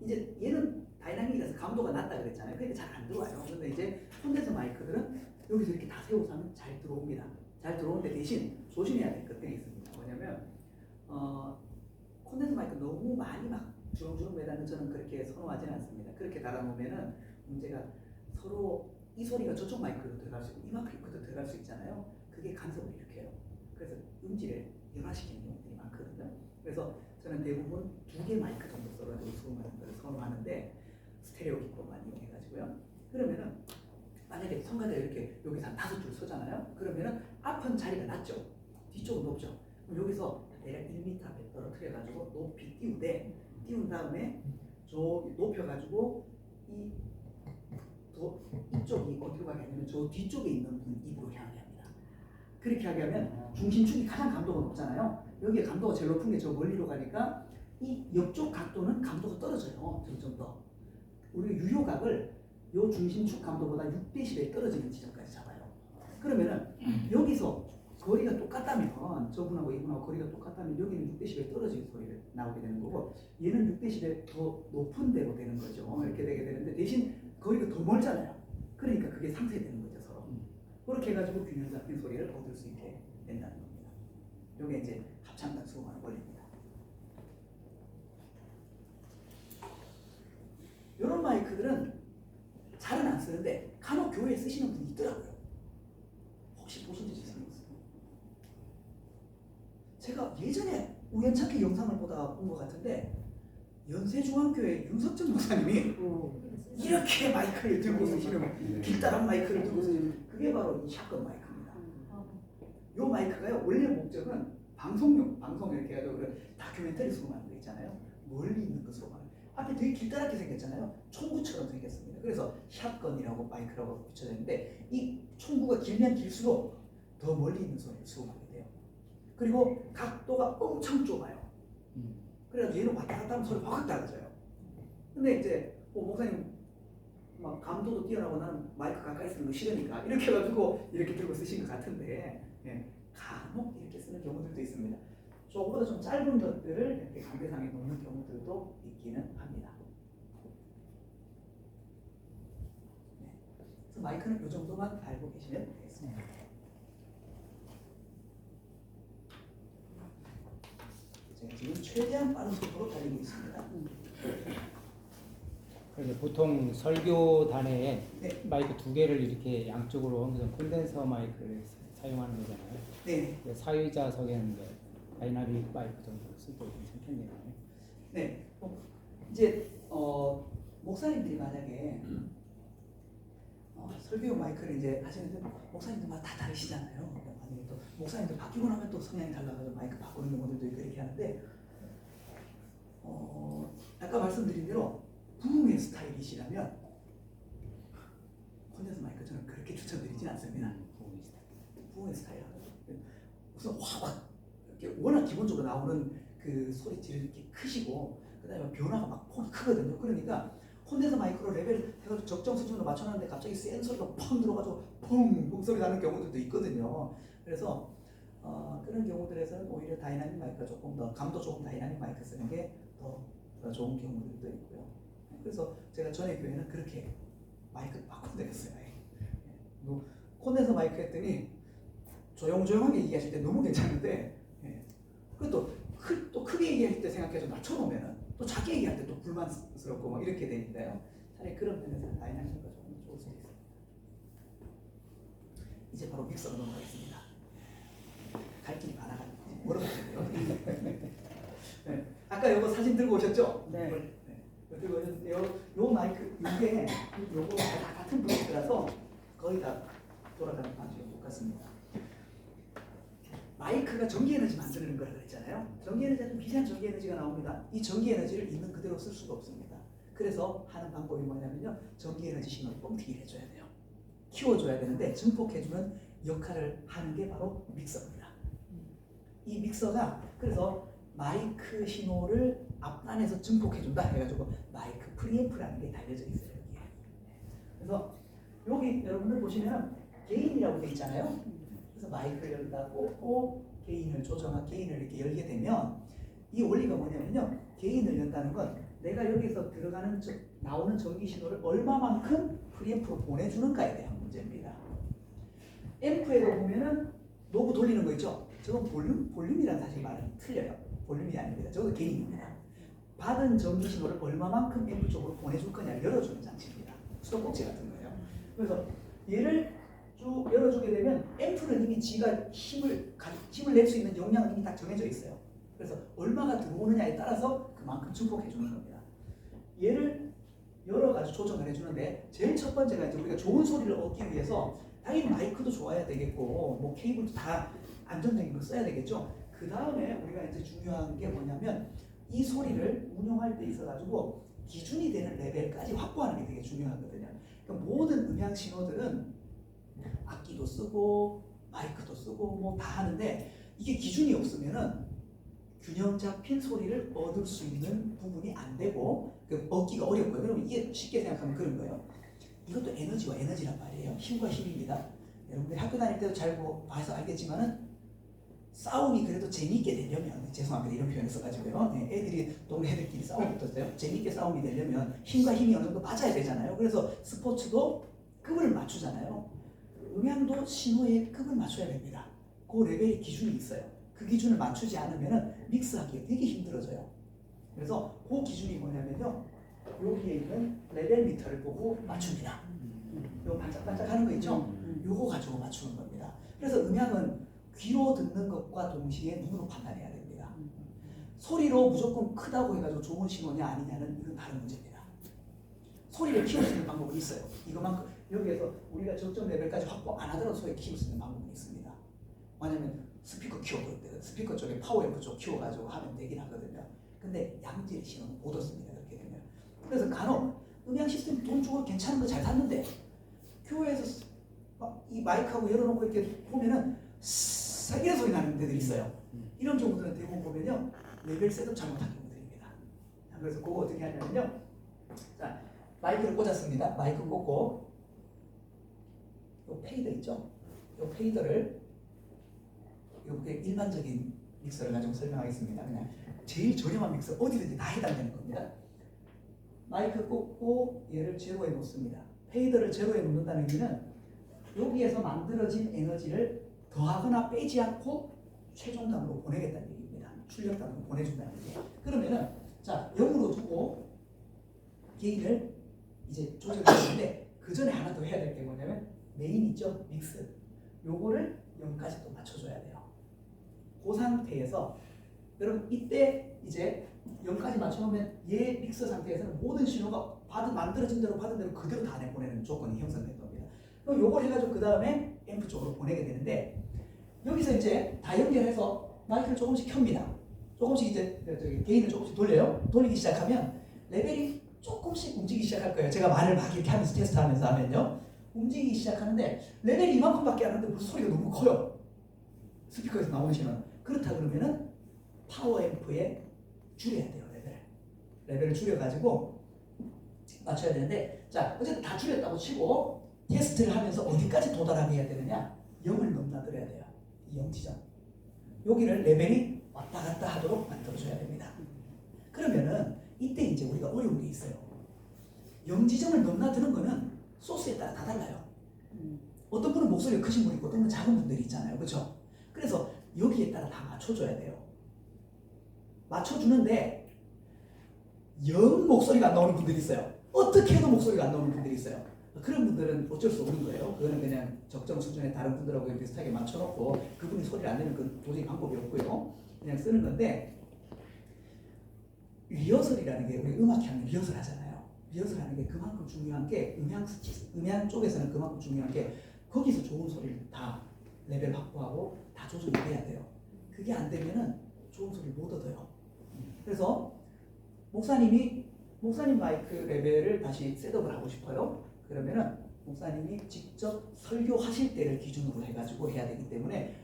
이제 얘는 다이나믹이라서 감도가 낮다 그랬잖아요. 그러니까 잘 안 들어와요. 근데 이제 콘덴서 마이크들은 여기서 이렇게 다 세워서 하면 잘 들어옵니다. 잘 들어오는데 대신 조심해야 될 것들이 있습니다. 뭐냐면 콘덴서 마이크 너무 많이 막 주렁주렁 매다는 저는 그렇게 선호하지는 않습니다. 그렇게 달아놓으면은 문제가 서로 이 소리가 저쪽 마이크로 들어갈 수 있고 이 마이크로 들어갈 수 있잖아요. 그게 간섭을 일으켜요. 그래서 음질을 변화시키는 경우들이 많거든요. 그래서 저는 대부분 2개 마이크 정도 써가지고 수음하는 걸 선호하는데 스테레오 기법만 이용해가지고요. 그러면은 만약에 성가대가 이렇게 여기서 한 5줄 서잖아요. 그러면은 앞은 자리가 낮죠. 뒤쪽은 높죠. 그럼 여기서 대략 1m 앞에 떨어뜨려가지고 높이 띄운 다음에 저 높여가지고 이쪽이 어디로 가게 하냐면 저 뒤쪽에 있는 분 입으로 향하게 합니다. 그렇게 하게 하면 중심축이 가장 감도가 높잖아요. 여기에 감도가 제일 높은 게 저 멀리로 가니까 이 옆쪽 각도는 감도가 떨어져요. 점점 더. 우리 유효각을 요 중심축 감도보다 6dB 떨어지는 지점까지 잡아요. 그러면은 여기서 거리가 똑같다면 저분하고 이분하고 거리가 똑같다면 여기는 6dB 떨어진 소리가 나오게 되는 거고 얘는 6dB 더 높은 데로 되는 거죠. 이렇게 되게 되는데 대신 거리가 더 멀잖아요. 그러니까 그게 상쇄되는 거죠 서로. 그렇게 해가지고 균형 잡힌 소리를 얻을 수 있게 된다는 겁니다. 이게 이제 합창단 수음하는 원리입니다. 이런 마이크들은 잘은 안 쓰는데 간혹 교회에 쓰시는 분이 있더라고요. 혹시 보신 적 있으세요? 제가 예전에 우연찮게 영상을 보다가 본 것 같은데 연세중앙교회 윤석정 목사님이 이렇게 마이크를 들고 쓰시는 길다란 마이크를 들고 쓰시는 그게 바로 이 샷건 마이크입니다. 이 마이크가요 원래 목적은 방송 이렇게 해가지고 다큐멘터리 수음하는 거 있잖아요. 멀리 있는 거 수음하는 앞에 되게 길다랗게 생겼잖아요. 총구처럼 생겼습니다. 그래서 샷건이라고 마이크라고 붙여졌는데 이 총구가 길면 길수록 더 멀리 있는 소리를 수음하게 돼요. 그리고 각도가 엄청 좁아요. 그래서 얘는 왔다 갔다 하면 소리가 확 달라져요. 근데 이제 목사님 막 감도도 뛰어나고 나는 마이크 가까이 쓰는 거 싫으니까 이렇게 해가지고 이렇게 들고 쓰신 것 같은데 간혹 이렇게 쓰는 경우들도 있습니다. 저보다 좀 짧은 것들을 이렇게 강대상에 놓는 경우들도 있기는 합니다. 그래서 마이크는 이 정도만 알고 계시면 되겠습니다. 제가 지금 최대한 빠른 속도로 달리고 있습니다. 그래서 보통 설교단에 네. 마이크 두 개를 이렇게 양쪽으로 옮겨서 콘덴서 마이크를 사용하는 거잖아요. 네. 사회자석에는 이제 다이나믹 마이크 정도 쓸 때 괜찮겠네요. 네. 이제 목사님들이 만약에 설교용 마이크를 이제 하시는데 목사님들마다 다 다르시잖아요. 만약에 또 목사님들 바뀌고 나면 또 성향이 달라가지고 마이크 바꾸는 경우들도 있고 이렇게 하는데 아까 말씀드린 대로 부흥의 스타일이시라면 콘덴서 마이크 저는 그렇게 추천드리진 않습니다. 부흥의 스타일 하거든요. 우선 확 이렇게 워낙 기본적으로 나오는 그 소리질이 이렇게 크시고 그다음에 변화가 막 폭이 크거든요. 그러니까 콘덴서 마이크로 레벨 해가지고 적정 수준으로 맞춰놨는데 갑자기 센 소리가 펑 들어가지고 펑 소리 나는 경우들도 있거든요. 그래서 그런 경우들에서는 오히려 다이나믹 마이크가 조금 더 감도 조금 다이나믹 마이크 쓰는 게 더 좋은 경우들도 있고요. 그래서 제가 전에 교회는 그렇게 마이크 바꿔드렸어요. 콘덴서 마이크 했더니 조용조용하게 얘기하실 때 너무 괜찮은데 그것도 또 크게 얘기할 때 생각해서 낮춰놓으면 또 작게 얘기할 때 또 불만스럽고 막 이렇게 되니까요. 차라리 그런 면에서 다이나믹가 조금 좋을 수 있습니다. 이제 바로 믹서로 넘어가겠습니다. 갈 길이 많아가지고 멀어가지고요. 네. 아까 이거 사진 들고 오셨죠? 네. 들고 오셨는데요. 요 마이크 이게 요거 다 같은 브랜드라서 거의 다 돌아가는 방식이 똑같습니다. 마이크가 전기 에너지 만드는 거라 그랬잖아요. 전기 에너지는 비싼 전기 에너지가 나옵니다. 이 전기 에너지를 있는 그대로 쓸 수가 없습니다. 그래서 하는 방법이 뭐냐면요. 전기 에너지 신호를 뻥튀기를 해줘야 돼요. 키워줘야 되는데 증폭해주는 역할을 하는 게 바로 믹서입니다. 이 믹서가 그래서 마이크 신호를 앞단에서 증폭해준다 해가지고 마이크 프리앰프라는 게 달려져 있어요. 여기에. 그래서 여기 여러분들 보시면 게인이라고 돼 있잖아요. 그래서 마이크를 열다 꽂고 게인을 이렇게 열게 되면 이 원리가 뭐냐면요. 게인을 연다는 건 내가 여기서 들어가는 나오는 전기 신호를 얼마만큼 프리앰프로 보내주는가에 대한 문제입니다. 앰프에도 보면은 노브 돌리는 거 있죠. 저건 볼륨이라는 사실 말은 틀려요. 볼륨이 아닙니다. 저건 게인입니다. 받은 전기 신호를 얼마만큼 앰프 쪽으로 보내줄 거냐를 열어주는 장치입니다. 수도꼭지 같은 거예요. 그래서 얘를 쭉 열어주게 되면 앰프는 이미 지가 힘을 낼 수 있는 용량은 이미 딱 정해져 있어요. 그래서 얼마가 들어오느냐에 따라서 그만큼 증폭해 주는 겁니다. 얘를 여러 가지 조정을 해주는데 제일 첫 번째가 이제 우리가 좋은 소리를 얻기 위해서 당연히 마이크도 좋아야 되겠고 뭐 케이블도 다 안정적인 걸 써야 되겠죠. 그 다음에 우리가 이제 중요한 게 뭐냐면 이 소리를 운영할 때 있어가지고 기준이 되는 레벨까지 확보하는 게 되게 중요하거든요. 그러니까 모든 음향 신호들은 악기도 쓰고 마이크도 쓰고 뭐 다 하는데 이게 기준이 없으면은 균형 잡힌 소리를 얻을 수 있는 부분이 안 되고 얻기가 어렵고요. 그러면 이게 쉽게 생각하면 그런 거예요. 이것도 에너지와 에너지란 말이에요. 힘과 힘입니다. 여러분들이 학교 다닐 때도 잘 봐서 알겠지만은 싸움이 그래도 재미있게 되려면 죄송합니다 이런 표현을 써가지고요. 애들이 동네 애들끼리 싸움이 붙었어요. 재미있게 싸움이 되려면 힘과 힘이 어느 정도 맞아야 되잖아요. 그래서 스포츠도 급을 맞추잖아요. 음향도 신호의 급을 맞춰야 됩니다. 그 레벨의 기준이 있어요. 그 기준을 맞추지 않으면 믹스하기가 되게 힘들어져요. 그래서 그 기준이 뭐냐면요. 여기에 있는 레벨 미터를 보고 맞춥니다. 요 반짝반짝 하는 거 있죠? 요거 가지고 맞추는 겁니다. 그래서 음향은 귀로 듣는 것과 동시에 눈으로 판단해야 됩니다. 소리로 무조건 크다고 해가지고 좋은 신호냐 아니냐는 이건 다른 문제입니다. 소리를 키울 수 있는 방법은 있어요. 이것만큼 여기에서 우리가 적정 레벨까지 확보 안 하더라도 소리 키울 수 있는 방법은 있습니다. 왜냐면 스피커 키워도 스피커 쪽에 파워앰프 쪽 키워가지고 하면 되긴 하거든요. 근데 양질 신호는 못 얻습니다. 그렇게 되면. 그래서 간혹 음향 시스템 돈 주고 괜찮은 거 잘 샀는데 교회에서 이 마이크하고 열어놓고 이렇게 보면은 이런 소리 나는 데들이 있어요. 이런 경우들은 대부분 보면요 레벨 셋업 잘못한 경우들입니다. 그래서 그거 어떻게 하냐면요. 자 마이크를 꽂았습니다. 마이크 꽂고 요 페이더 있죠? 요 페이더를 요게 일반적인 믹서를 가지고 설명하겠습니다. 그냥 제일 저렴한 믹서 어디든지 다 해당되는 겁니다. 마이크 꽂고 얘를 제로에 놓습니다. 페이더를 제로에 놓는다는 의미는 여기에서 만들어진 에너지를 더하거나 빼지 않고 최종단으로 보내겠다는 얘기입니다. 출력단으로 보내준다는 얘기예요. 그러면은 자 0으로 두고 게인을 이제 조절하는데 그 전에 하나 더 해야 될 게 뭐냐면 메인 있죠? 믹스. 요거를 0까지 또 맞춰줘야 돼요. 그 상태에서 여러분 이때 이제 0까지 맞춰놓으면 얘 믹스 상태에서는 모든 신호가 만들어진 대로 받은 대로 그대로 다 내보내는 조건이 형성된 겁니다. 그럼 요걸 해가지고 그 다음에 앰프 쪽으로 보내게 되는데 여기서 이제 다 연결해서 마이크를 조금씩 켭니다. 조금씩 이제 저기 게인을 조금씩 돌려요. 돌리기 시작하면 레벨이 조금씩 움직이기 시작할 거예요. 제가 말을 막 이렇게 하면서 테스트하면서 하면요. 움직이기 시작하는데 레벨이 이만큼밖에 안 하는데 무슨 소리가 너무 커요. 스피커에서 나오는 신호는. 그렇다 그러면은 파워 앰프에 줄여야 돼요. 레벨을 줄여가지고 맞춰야 되는데 자 어쨌든 다 줄였다고 치고 테스트를 하면서 어디까지 도달하게 해야 되느냐 0을 넘나들어야 돼요. 이 0지점 여기를 레벨이 왔다 갔다 하도록 만들어줘야 됩니다. 그러면은 이때 이제 우리가 어려운 게 있어요. 0지점을 넘나드는 거는 소스에 따라 다 달라요. 어떤 분은 목소리가 크신 분이 있고 어떤 분은 작은 분들이 있잖아요. 그렇죠? 그래서 여기에 따라 다 맞춰줘야 돼요. 맞춰주는데 0 목소리가 안 나오는 분들이 있어요. 어떻게 해도 목소리가 안 나오는 분들이 있어요. 그런 분들은 어쩔 수 없는 거예요. 그거는 그냥 적정 수준의 다른 분들하고 비슷하게 맞춰놓고 그분이 소리를 안 내면 그 도저히 방법이 없고요. 그냥 쓰는 건데 리허설이라는 게 우리 음악 하면 리허설 하잖아요. 리허설 하는 게 그만큼 중요한 게 음향 쪽에서는 그만큼 중요한 게 거기서 좋은 소리를 다 레벨 확보하고 다 조절해야 돼요. 그게 안 되면은 좋은 소리를 못 얻어요. 그래서 목사님 마이크 레벨을 다시 셋업을 하고 싶어요. 그러면은 목사님이 직접 설교하실 때를 기준으로 해가지고 해야 되기 때문에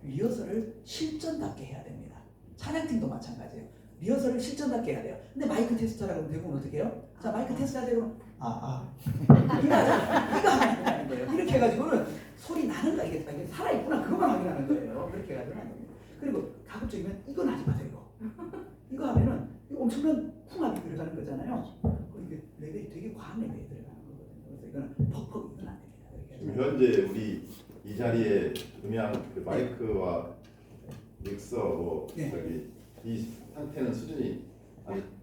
리허설을 실전답게 해야 됩니다. 찬양팀도 마찬가지예요. 리허설을 실전답게 해야 돼요. 근데 마이크 테스트라고 대부분 어떻게 해요? 자 마이크 테스트 하려고 이거 하면 되는 거예요. 이렇게 해가지고는 소리 나는가 이게 살아있구나 그것만 확인하는 거예요. 그렇게 해가지고는 안 됩니다. 그리고 가급적이면 이건 하지 마세요. 이거 하면은 이거 엄청난 쿵압이 들어가는 거잖아요. 이게 레벨이 되게 과한 레벨이 들어가는 거거든요. 그래서 이거는 퍽퍽 이건 안 됩니다. 지금 현재 우리 이 자리에 음향 그 마이크와 믹서 뭐 네. 저기 이 상태는 수준이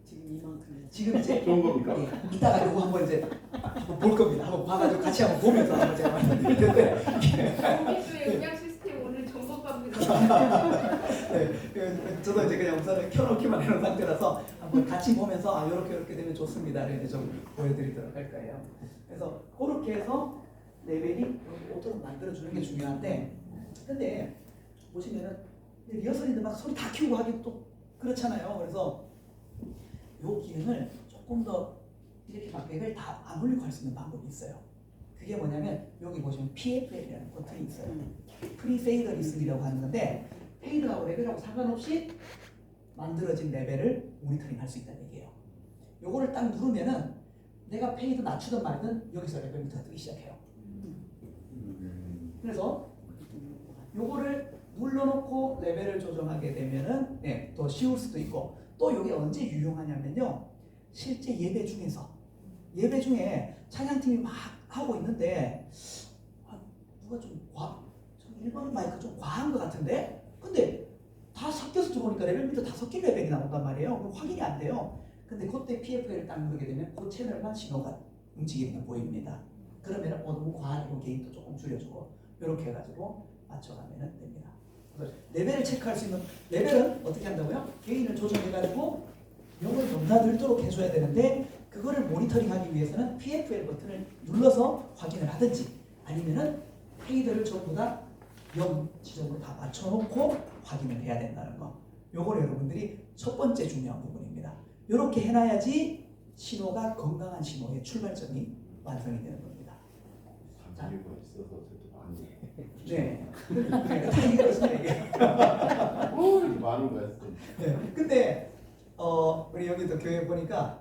지금 이만큼. 지금 이제 좋은 겁니까? 이따가 이거 한번 이제 한번 볼 겁니다. 한번 봐가지고 같이 한번 보면서 한번 제가 말씀드릴 텐데. 공기주의 음향 시스템 오늘 점검받습니다. 네, 저도 이제 그냥 우선은 켜놓기만 해놓은 상태라서 한번 같이 보면서 이렇게 되면 좋습니다. 이렇게 좀 보여드리도록 할 거예요. 그래서 그렇게 해서 레벨이 오도록 만들어주는 게 중요한데, 근데 보시면은 리허설인데 막 소리 다 키우고 하기 또 그렇잖아요. 그래서 요 기능을 조금 더 이렇게 막 레벨 다 안 올리고 할 수 있는 방법이 있어요. 그게 뭐냐면 여기 보시면 PFL이라는 버튼이 있어요. 프리페이더 리슨이라고 하는 건데 페이드하고 레벨하고 상관없이 만들어진 레벨을 모니터링 할 수 있다는 얘기예요. 요거를 딱 누르면은 내가 페이드 낮추든 말든 여기서 레벨 미터가 뜨기 시작해요. 그래서 요거를 눌러놓고 레벨을 조정하게 되면은 더 쉬울 수도 있고 또 이게 언제 유용하냐면요. 실제 예배 중에 찬양팀이 막 하고 있는데 누가 좀 일반 마이크 좀 과한 것 같은데 근데 다 섞여서 들어오니까 레벨 미터 다 섞인 레벨이 나온단 말이에요. 그럼 확인이 안 돼요. 근데 그때 PFL을 딱 누르게 되면 그 채널만 신호가 움직이는 게 보입니다. 그러면 너무 과하고 게인도 조금 줄여주고 이렇게 해가지고 맞춰가면 됩니다. 그래서 레벨을 체크할 수 있는 레벨은 어떻게 한다고요? 게인을 조정해가지고 0을 넘나들도록 해줘야 되는데 그거를 모니터링하기 위해서는 PFL 버튼을 눌러서 확인을 하든지 아니면은 페이드를 전부 다 0 지점으로 다 맞춰놓고 확인을 해야 된다는 거. 요걸 여러분들이 첫 번째 중요한 부분입니다. 이렇게 해놔야지 신호가 건강한 신호의 출발점이 완성이 되는 겁니다. 이유가 있어서 저도 많이 네. 다 이유가 있어요 이게. 이렇게 많은 거였어. 네. 근데 우리 여기도 교회 보니까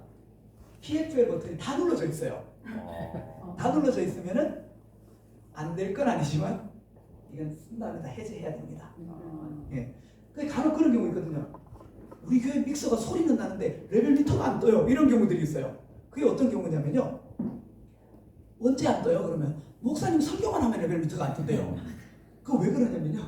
PFL 버튼이 다 눌러져 있어요. 다 눌러져 있으면은 안 될 건 아니지만 이건 쓴 다음에 다 해제해야 됩니다. 예. 근데 간혹 그런 경우 있거든요. 우리 교회 믹서가 소리는 나는데 레벨 미터가 안 떠요. 이런 경우들이 있어요. 그게 어떤 경우냐면요. 언제 안 떠요? 그러면 목사님 설교만 하면 레벨 미터가 안 뜬대요. 그거 왜 그러냐면요.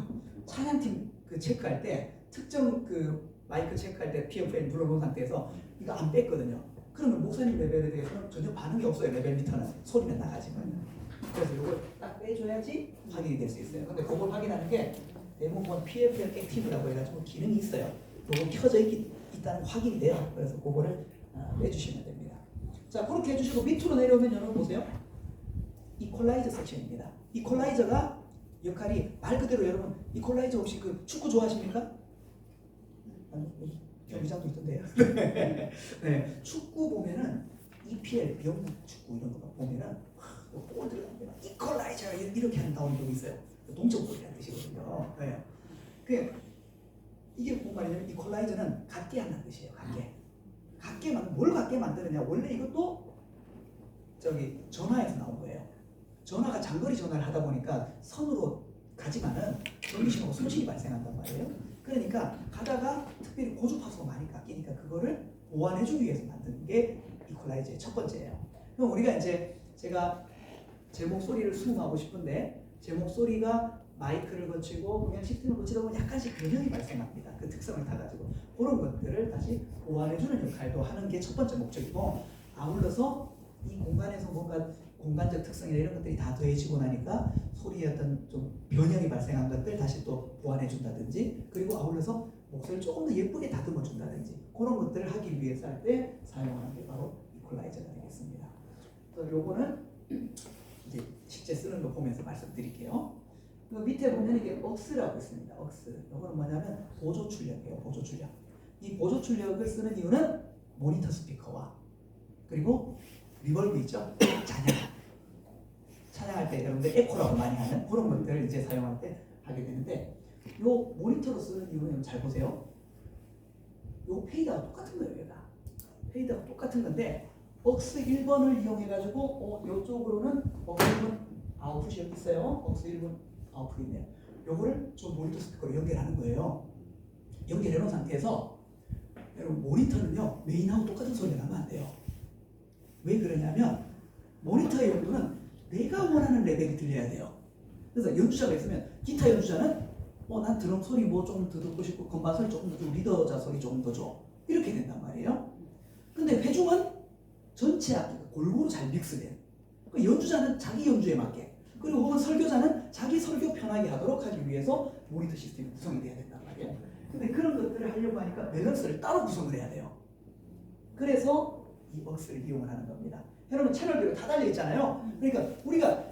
찬양팀 그 체크할 때 특정 그 마이크 체크할 때 PFL 눌러놓은 상태에서 이거 안 뺐거든요. 그러면 목사님 레벨에 대해서는 전혀 반응이 없어요. 레벨 미터는 소리는 나가지만. 그래서 이걸 딱 빼줘야지 확인이 될 수 있어요. 근데 그걸 확인하는 게 대부분 PFL 액티브라고 해가지고 기능이 있어요. 이거 켜져 있다는 확인이 돼요. 그래서 그거를 빼주시면 됩니다. 자, 그렇게 해주시고 밑으로 내려오면 여러분 보세요. 이퀄라이저 섹션입니다. 이퀄라이저가 역할이 말 그대로 여러분 이퀄라이저 혹시 그 축구 좋아하십니까? 경기장도 있던데요. 네, 축구 보면은 EPL 영국 축구 이런 거 보면은 골 들어가면 이퀄라이저 이렇게 하는 나오는 경우 있어요. 동적골이라는 뜻이거든요. 네. 이게 뭔 말이냐면 이퀄라이저는 같게 한다는 뜻이에요. 뭘 같게 만드느냐? 원래 이것도 저기 전화에서 나온 거예요. 전화가 장거리 전화를 하다 보니까 선으로 가지만은 전기 신호가 손실이 발생한단 말이에요. 그러니까 가다가 특별히 고주파수가 많이 깎이니까 그거를 보완해주기 위해서 만든 게 이퀄라이저의 첫 번째예요. 그럼 우리가 이제 제가 제 목소리를 수음하고 싶은데 제 목소리가 마이크를 거치고 그냥 시스템을 거치다 보면 약간씩 변형이 발생합니다. 그 특성을 타가지고 그런 것들을 다시 보완해주는 역할도 하는 게 첫 번째 목적이고 아울러서 이 공간에서 뭔가 공간적 특성이나 이런 것들이 다 더해지고 나니까 소리의 어떤 좀 변형이 발생한 것들 다시 또 보완해준다든지 그리고 아울러서 목소리를 조금 더 예쁘게 다듬어준다든지 그런 것들을 하기 위해서 할 때 사용하는 게 바로 이퀄라이저가 되겠습니다. 그래서 요거는 이제 실제 쓰는 거 보면서 말씀드릴게요. 그 밑에 보면 이게 억스라고 있습니다. 억스. 이거는 뭐냐면 보조 출력이에요. 보조 출력. 이 보조 출력을 쓰는 이유는 모니터 스피커와 그리고 리벌브 있죠. 찬양할 때 여러분들 에코라고 많이 하는 그런 것들을 이제 사용할 때 하게 되는데 요 모니터로 쓰는 이유는 잘 보세요. 요 페이드가 똑같은 거예요. 얘가 페이드가 똑같은 건데 억스 1번을 이용해 가지고 요쪽으로는 억스 1번 아웃풋이 여기 있어요. 억스 1번 아웃풋이 있네요. 요거를 저 모니터 스피커로 연결하는 거예요. 연결해 놓은 상태에서 여러분 모니터는요 메인하고 똑같은 소리가 나면 안 돼요. 왜 그러냐면 모니터의 용도는 내가 원하는 레벨이 들려야 돼요. 그래서 연주자가 있으면 기타 연주자는 난 드럼 소리 뭐 좀 더 듣고 싶고 건반 소리 조금 더 줘, 리더자 소리 조금 더 줘 이렇게 된단 말이에요. 근데 회중은 전체 악기가 골고루 잘 믹스돼요. 그 연주자는 자기 연주에 맞게 그리고 혹은 설교자는 자기 설교 편하게 하도록 하기 위해서 모니터 시스템이 구성이 돼야 된단 말이에요. 근데 그런 것들을 하려고 하니까 밸런스를 따로 구성을 해야 돼요. 그래서 이 억스를 이용을 하는 겁니다. 여러분 채널별로 다 달려 있잖아요. 그러니까 우리가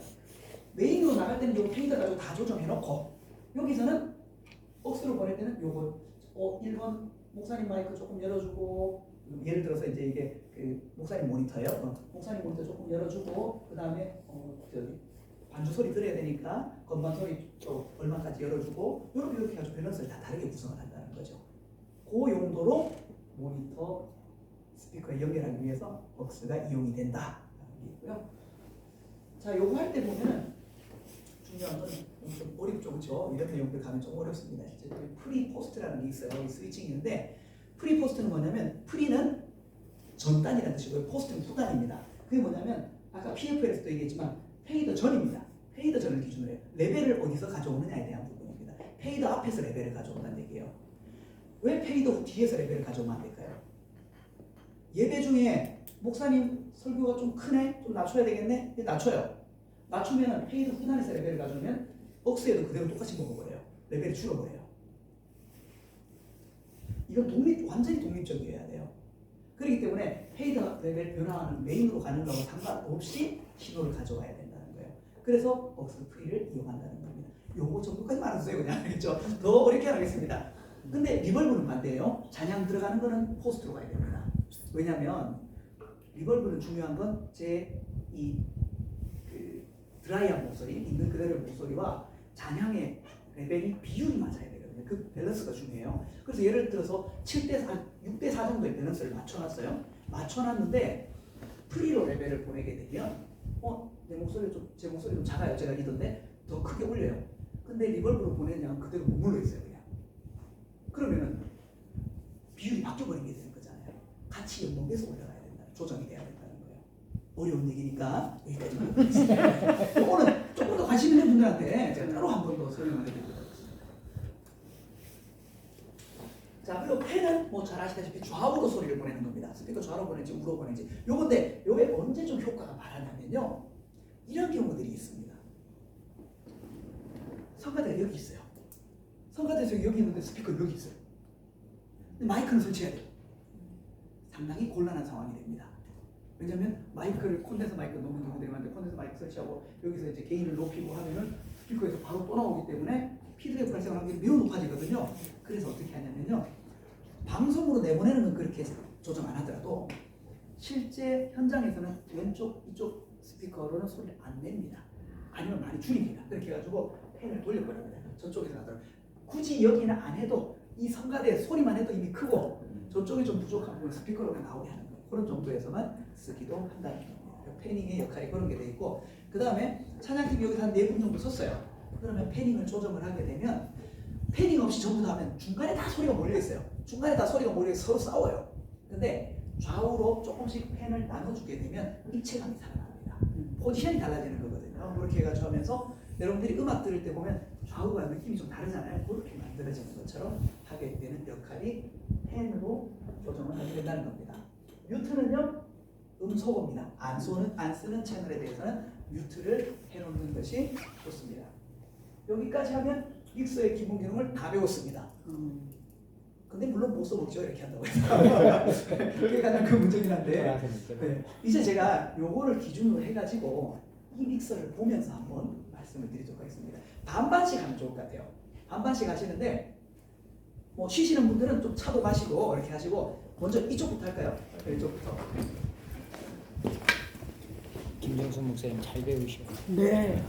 메인으로 나갈 때는 이 페이드 가지고 다 조정해놓고 여기서는 억스로 보낼 때는 요거 1번 목사님 마이크 조금 열어주고 예를 들어서 이제 이게 그 목사님 모니터예요. 목사님 모니터 조금 열어주고 그 다음에 저기 반주 소리 들어야 되니까 건반 소리 또 얼마까지 열어주고 이렇게 해가지고 밸런스를 다 다르게 구성을 한다는 거죠. 그 용도로 모니터 스피커에 연결하기 위해서 억스가 이용이 된다. 있고요. 자, 요거 할 때 보면은 중요한 건 좀 어렵죠, 그렇죠? 이런 내용들 가면 좀 어렵습니다. 이제 프리 포스트라는 게 있어요. 이 스위칭이 있는데 프리 포스트는 뭐냐면 프리는 전단이라는 뜻이고요. 포스트는 후단입니다. 그게 뭐냐면 아까 PFL에서도 얘기했지만 페이더 전입니다. 페이더 전을 기준으로 해요. 레벨을 어디서 가져오느냐에 대한 부분입니다. 페이더 앞에서 레벨을 가져온다는 얘기예요. 왜 페이더 뒤에서 레벨을 가져오면 안 될까요? 예배 중에 목사님 설교가 좀 크네? 좀 낮춰야 되겠네? 낮춰요. 낮추면 페이드 후단에서 레벨을 가져오면 억스에도 그대로 똑같이 먹어버려요. 레벨이 줄어버려요. 이건 완전히 독립적이어야 돼요. 그렇기 때문에 페이드 레벨 변화하는 메인으로 가는 거하고 상관없이 신호를 가져와야 된다는 거예요. 그래서 억스 프리를 이용한다는 겁니다. 요거 정도까지 말해주세요. 그냥 알겠죠? 더 어렵게 안 하겠습니다. 근데 리벌브는 반대예요. 잔향 들어가는 거는 포스트로 가야 됩니다. 왜냐면 리벌브는 중요한 건 제 이 드라이한 목소리, 있는 그대로의 목소리와 잔향의 레벨이 비율이 맞아야 되거든요. 그 밸런스가 중요해요. 그래서 예를 들어서 7대4, 6대4 정도의 밸런스를 맞춰놨어요. 맞춰놨는데 프리로 레벨을 보내게 되면 제 목소리 좀 작아요. 제가 리더인데 더 크게 올려요. 근데 리벌브로 보내냐면 그대로 머물러 있어요. 그냥. 그러면은 비율이 바뀌어버리게 되는 거잖아요. 같이 연동돼서 올라가야 된다. 조정이 돼야 된다는 거예요. 어려운 얘기니까 여기까지 보겠습니다. 이거는 조금 더 관심 있는 분들한테 제가 따로 한 번 더 설명을 해드리도록 하겠습니다. 자, 그리고 펜은 뭐 잘 아시다시피 좌우로 소리를 보내는 겁니다. 스피커 좌우로 보내지 우로 보내지. 요건데 요게 언제 좀 효과가 말하냐면요. 이런 경우들이 있습니다. 성가대가 여기 있어요. 성가대에서 여기 있는데 스피커 여기 있어요. 근데 마이크는 설치해야 돼요. 상당히 곤란한 상황이 됩니다. 왜냐하면 마이크를 콘덴서 마이크 놓는 경우들이 많은데 콘덴서 마이크 설치하고 여기서 이제 게인을 높이고 하면은 스피커에서 바로 또 나오기 때문에 피드백 발생할 확률이 매우 높아지거든요. 그래서 어떻게 하냐면요. 방송으로 내보내는 건 그렇게 조정 안 하더라도 실제 현장에서는 왼쪽 이쪽 스피커로는 소리를 안 냅니다. 아니면 많이 줄입니다. 그렇게 해가지고 펜을 돌려버립니다. 저쪽에서 하더라도 굳이 여기는 안 해도 이 성가대 소리만 해도 이미 크고 저쪽이 좀 부족한 부분 스피커로 나오게 하는 거예요. 그런 정도에서만 쓰기도 한다는 겁니다. 패닝의 역할이 그런 게 돼 있고 그 다음에 찬양팀이 여기서 한 4분 정도 썼어요. 그러면 패닝을 조정을 하게 되면 패닝 없이 전부 다 하면 중간에 다 소리가 몰려있어요. 중간에 다 소리가 몰려있어 서로 싸워요. 근데 좌우로 조금씩 펜을 나눠주게 되면 입체감이 살아납니다. 포지션이 달라지는 거거든요. 그렇게 해가지고 하면서 여러분들이 음악 들을 때 보면 좌우가 느낌이 좀 다르잖아요. 그렇게 만들어지는 것처럼 하게 되는 역할이 펜으로 조정을 하게 된다는 겁니다. 뮤트는요 음소거입니다. 안 쓰는 채널에 대해서는 뮤트를 해놓는 것이 좋습니다. 여기까지 하면 믹서의 기본 기능을 다 배웠습니다. 근데 물론 못 써먹죠. 이렇게 한다고 해서 그게 가장 큰 문제긴 한데 네. 이제 제가 요거를 기준으로 해가지고 이 믹서를 보면서 한번 말씀을 드리도록 하겠습니다. 반반씩 하면 좋을 것 같아요. 반반씩 하시는데 뭐 쉬시는 분들은 좀 차도 마시고 이렇게 하시고 먼저 이쪽부터 할까요? 이쪽부터. 김정수 목사님 잘 배우시고. 네.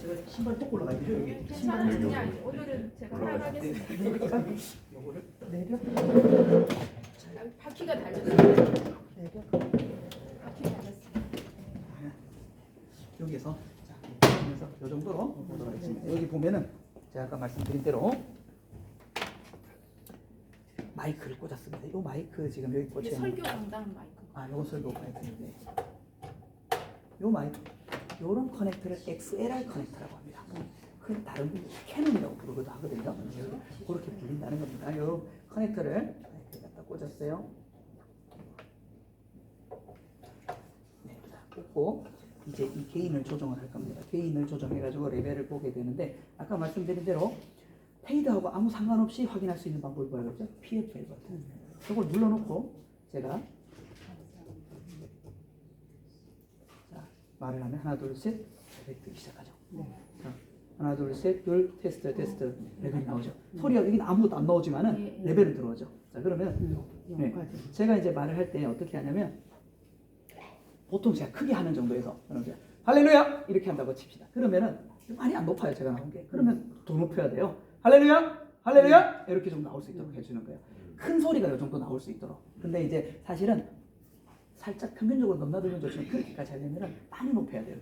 제가 신발 벗고 올라가야 돼요 여기. 괜찮아요. 그냥 오늘은 제가 따라가겠습니다. 요거를 내려. 바퀴가 달렸어요. 내려. 바퀴 달렸어요. 여기에서 자 보면서 요 정도로 보도록 하겠습니다. 여기 보면은 제가 아까 말씀드린 대로 마이크를 꽂았습니다. 이 마이크 지금 여기 이게 꽂혀 있는 설교 강당 마이크. 아, 요거 설교 마이크인데 요 마이크 요런 커넥터를 XLR 커넥터라고 합니다. 그 다른 분들 캐논이라고 부르기도 하거든요. 그렇게 불린다는 겁니다. 요 커넥터를 이렇게 갖다 꽂았어요. 네, 꽂고 이제 이 게인을 조정을 할 겁니다. 게인을 조정해가지고 레벨을 보게 되는데 아까 말씀드린 대로 페이드하고 아무 상관없이 확인할 수 있는 방법이 뭐라 그랬죠? PFL 버튼. 이걸 눌러놓고 제가 자, 말을 하면 하나 둘 셋 레벨 시작하죠. 자, 하나 둘 셋 둘 테스트 레벨이 나오죠. 소리가 여기는 아무것도 안 나오지만은 레벨은 들어오죠. 자 그러면 네, 제가 이제 말을 할 때 어떻게 하냐면 보통 제가 크게 하는 정도에서 할렐루야 이렇게 한다고 칩시다. 그러면은 많이 안 높아요. 제가 나온 게. 그러면 더 높여야 돼요. 할렐루야 이렇게 좀 나올 수 있도록 해주는 거예요. 큰 소리가 이 정도 나올 수 있도록. 근데 이제 사실은 살짝 평균적으로 넘나들면 좋지만 그렇게까지 하려면 많이 높여야 돼요.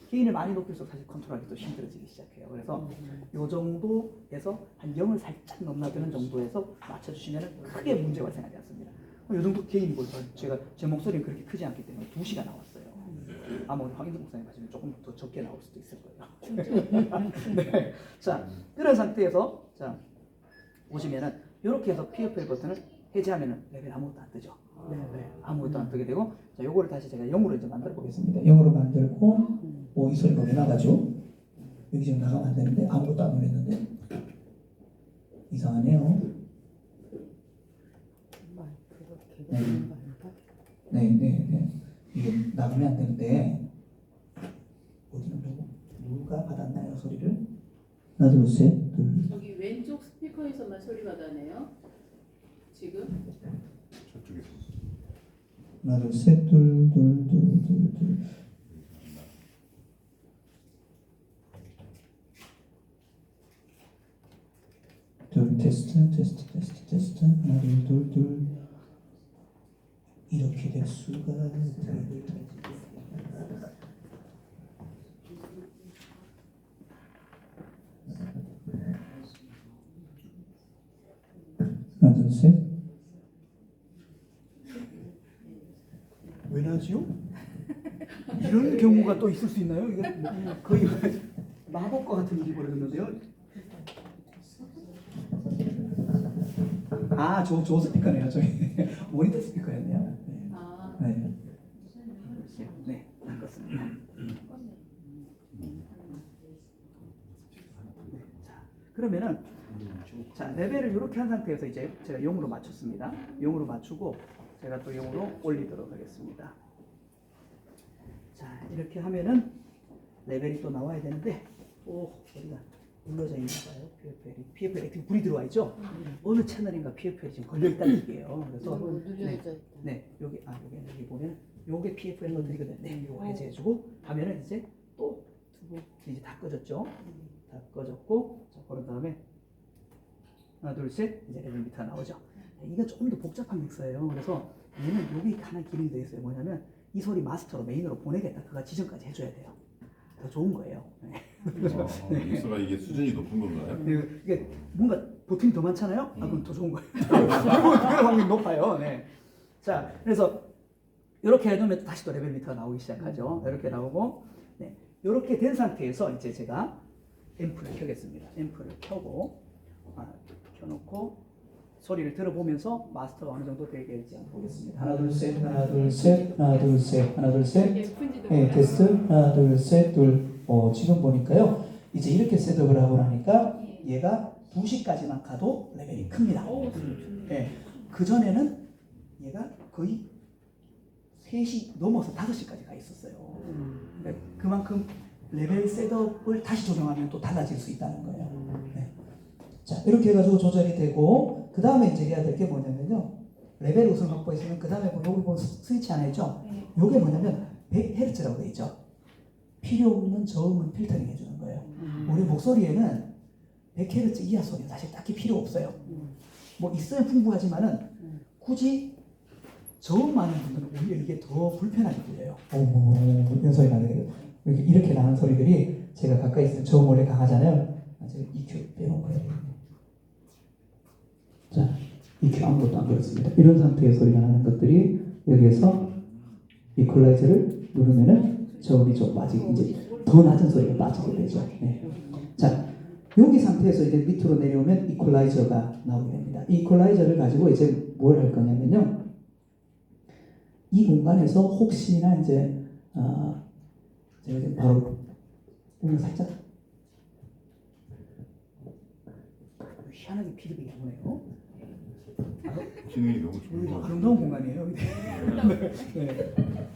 게인을 많이 높일수록 사실 컨트롤하기 또 힘들어지기 시작해요. 그래서 이 정도에서 한 0을 살짝 넘나드는 정도에서 맞춰주시면 크게 문제가 발생하지 않습니다. 이 정도 게인이 뭐 제가 제 목소리는 그렇게 크지 않기 때문에 2시가 나왔어요. 아마 오늘 황인도 목사님 하시면 조금 더 적게 나올 수도 있을 거예요. 네. 자, 이런 상태에서 자 보시면은 이렇게 해서 PFL 버튼을 해제하면은 레벨 아무것도 안 뜨죠. 네, 아무것도 안 뜨게 되고 자, 요거를 다시 제가 0으로 이제 만들어 보겠습니다. 0으로 만들고 뭐 이 소리가 왜 나가죠? 여기 지금 나가면 안 되는데 아무것도 안 울렸는데 이상하네요. 네. 이게 나가면 안 되는데 어디는 누가 받았나요 소리를? 하나 둘 셋 둘. 여기 왼쪽 스피커에서만 소리가 나네요. 지금 저쪽에서 하나 둘 셋 둘. 둘 테스트 하나 둘 이렇게 될 수가 하나 둘 셋 왜 나지요? 이런 경우가 또 있을 수 있나요? 이게 거의 마법과 같은 일이 벌어졌는데요. 아, 저 스피커네요. 저희 모니터 스피커였네요. 네. 아, 네. 네, 바꿨습니다. 자, 그러면은 자, 레벨을 이렇게 한 상태에서 이제 제가 0으로 맞췄습니다. 0으로 맞추고 제가 또 0으로 올리도록 하겠습니다. 자, 이렇게 하면은 레벨이 또 나와야 되는데, 어디가 눌러져 있나 봐요. PFL이 지금 불이 들어와 있죠? 어느 채널인가 PFL이 지금 걸려 있다는 얘기예요. 그래서 눌려져 있다. 네, 여기 보면 요게 PFL 넣어드리거든요. 네, 요거 해제해주고 하면은 이제 또 이제 다 꺼졌죠? 다 꺼졌고, 자, 그런 다음에 하나, 둘, 셋, 이제 레벨 미터가 나오죠. 네, 이건 조금 더 복잡한 믹서예요. 그래서 얘는 여기 하나 기능이 되어 있어요. 뭐냐면 이 소리 마스터로 메인으로 보내겠다. 그거 지정까지 해줘야 돼요. 더 좋은 거예요. 네. 믹서가 이게 수준이 높은 건가요? 이게 뭔가 버튼이 더 많잖아요. 아, 그럼 더 좋은 거예요. 그럴 확률이 높아요. 네. 자, 그래서 이렇게 해두면 다시 또 레벨 미터가 나오기 시작하죠. 이렇게 나오고, 네. 이렇게 된 상태에서 이제 제가 앰프를 켜겠습니다. 앰프를 켜고 켜놓고 소리를 들어보면서 마스터가 어느 정도 되게 한번 보겠습니다. 하나 둘 셋, 하나 둘 셋, 하나 둘 셋, 하나 둘 셋. 예쁜지도 네, 몰라. 테스트 하나 둘 셋, 둘. 지금 보니까요. 이제 이렇게 셋업을 하고 나니까 얘가 2시까지만 가도 레벨이 큽니다. 오, 좋네. 네, 그 전에는 얘가 거의 3시 넘어서 5시까지 가 있었어요. 네, 그만큼 레벨 셋업을 다시 조정하면 또 달라질 수 있다는 거예요. 네. 자, 이렇게 해가지고 조절이 되고, 그 다음에 이제 해야 될 게 뭐냐면요. 레벨 우선 확보했으면 그 다음에 여기 보면 스위치 하나 있죠. 요게 뭐냐면 100Hz라고 돼 있죠. 필요 없는 저음은 필터링 해주는 거예요. 우리 목소리에는 100Hz 이하 소리는 사실 딱히 필요 없어요. 뭐 있으면 풍부하지만은 굳이 저음 많은 분들은 오히려 이게 더 불편하게 들려요. 이런 소리 나게 돼요. 이렇게 나는 소리들이 제가 가까이 있으면 저음 원래 강하잖아요. 제가 EQ 빼놓고 해야 돼요. 자, EQ 아무것도 안 걸었습니다. 이런 상태의 소리가 나는 것들이 여기에서 이퀄라이저를 누르면은 저음이 좀 빠지고 이제 더 낮은 소리가 빠지게 되죠. 네. 자, 여기 상태에서 이제 밑으로 내려오면 이퀄라이저가 나오게 됩니다. 이 이퀄라이저를 가지고 이제 뭘 할 거냐면요. 이 공간에서 혹시나 이제 제가 이제 바로 오늘 살짝 희한하게 피드백이 오네요. 기능이 너무 좋은 것 같아요. 아름다운 공간이에요. 네.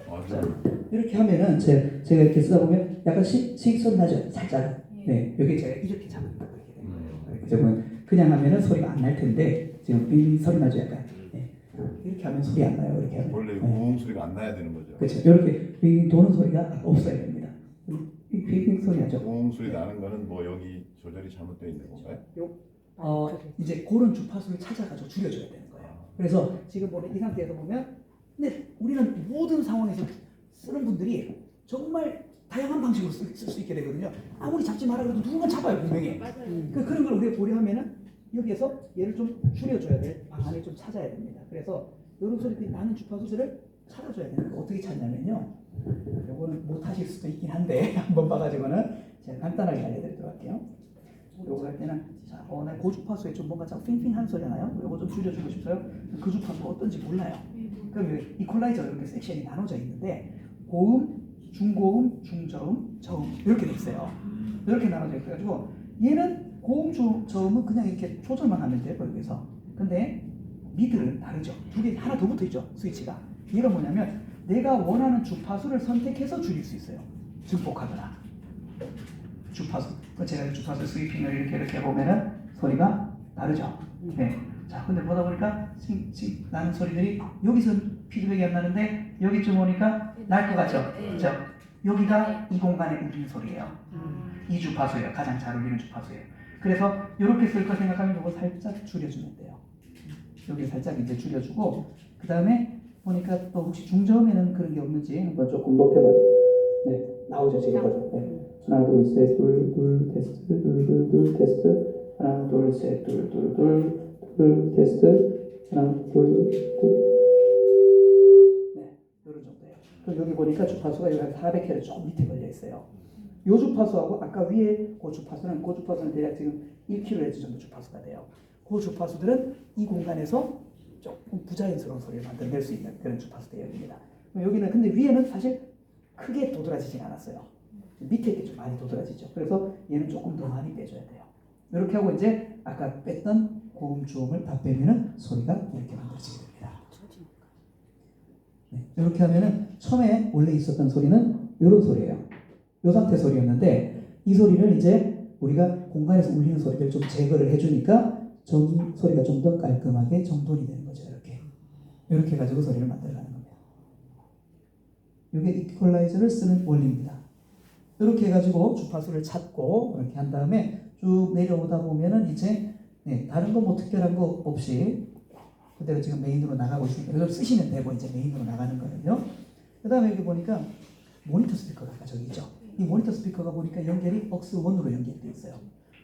아주 이렇게 하면은 제가 이렇게 쓰다 보면 약간 식 소리 나죠? 살짝. 네, 여기 제가 이렇게 잡는 거예요. 이렇게 보면 그냥 하면은 소리가 안 날 텐데 지금 이 소리 나죠? 약간. 네. 이렇게 하면 소리 안 나요. 이렇게 하면. 원래 네. 우웅 소리가 안 나야 되는 거죠. 그렇죠. 이렇게 빙 도는 소리가 없어야 됩니다. 빙 소리 나죠? 우웅 소리 나는 거는 뭐 여기 조절이 잘못되어 있는 건가요? 이제 그런 주파수를 찾아가지고 줄여줘야 되는 거예요. 그래서 지금 보면 이 상태에서 보면, 근데 우리는 모든 상황에서 쓰는 분들이 정말 다양한 방식으로 쓸 수 있게 되거든요. 아무리 잡지 마라 그래도 누군가 잡아요, 분명히. 맞아요. 그런 걸 우리가 고려하면은 여기에서 얘를 좀 줄여줘야 될 방안을 좀 찾아야 됩니다. 그래서 이런 소리들이 나는 주파수들을 찾아줘야 되는 거 어떻게 찾냐면요. 요거는 못 하실 수도 있긴 한데 한번 봐가지고는 제가 간단하게 알려드리도록 할게요. 요거 할 때는 자, 나 고주파수에 좀 뭔가 좀 핑핑한 소리 나요? 요거 좀 줄여주고 싶어요? 그 주파수가 어떤지 몰라요. 그럼 이퀄라이저 이렇게 섹션이 나눠져 있는데 고음, 중고음, 중저음, 저음 이렇게 돼 있어요. 이렇게 나눠져 있어가지고 얘는 고음, 저음은 그냥 이렇게 조절만 하면 돼요. 여기서. 근데 미드는 다르죠. 두 개 하나 더 붙어 있죠. 스위치가. 얘가 뭐냐면 내가 원하는 주파수를 선택해서 줄일 수 있어요. 증폭하거나. 주파수. 제가 주파수 스위핑을 이렇게 보면은 소리가 다르죠. 네. 자, 근데 보다 보니까 지금 나는 소리들이 여기서 피드백이 안 나는데 여기쯤 오니까 날 것 같죠. 그렇죠. 여기가 이 공간에 울리는 소리예요. 이 주파수예요. 가장 잘 울리는 주파수예요. 그래서 이렇게 쓸 거 생각하면 이거 살짝 줄여주면 돼요. 여기 살짝 이제 줄여주고 그 다음에 보니까 또 혹시 중저음에는 그런 게 없는지 한번 조금 높여봐줘. 네, 나오죠 지금 거죠. 네. 하나 둘 셋 둘 테스트 둘 테스트 하나 둘 셋 둘 테스트 하나 둘 네, 이런 정도예요. 그럼 여기 보니까 주파수가 여기 한 400Hz 좀 밑에 걸려 있어요. 요 주파수하고 아까 위에 그 주파수는 대략 지금 1kHz 정도 주파수가 돼요. 그 주파수들은 이 공간에서 조금 부자연스러운 소리를 만들어낼 수 있는 그런 주파수 대역입니다. 여기는 근데 위에는 사실 크게 도드라지진 않았어요. 밑에 게 좀 많이 도드라지죠. 그래서 얘는 조금 더 많이 빼줘야 돼요. 이렇게 하고 이제 아까 뺐던 고음 주음을 다 빼면은 소리가 이렇게 만들어지게 됩니다. 네, 이렇게 하면은 처음에 원래 있었던 소리는 이런 소리예요. 이 상태 소리였는데 이 소리를 이제 우리가 공간에서 울리는 소리를 좀 제거를 해주니까 소리가 좀 더 깔끔하게 정돈이 되는 거죠. 이렇게 해가지고 소리를 만들어가는 겁니다. 이게 이퀄라이저를 쓰는 원리입니다. 이렇게 해가지고 주파수를 찾고 이렇게 한 다음에 쭉 내려오다 보면은 이제 다른 거 뭐 특별한 거 없이 그대로 지금 메인으로 나가고 있습니다. 이걸 쓰시면 되고 이제 메인으로 나가는 거는요. 그 다음에 여기 보니까 모니터 스피커가 아까 저기 있죠. 이 모니터 스피커가 보니까 연결이 억스1으로 연결되어 있어요.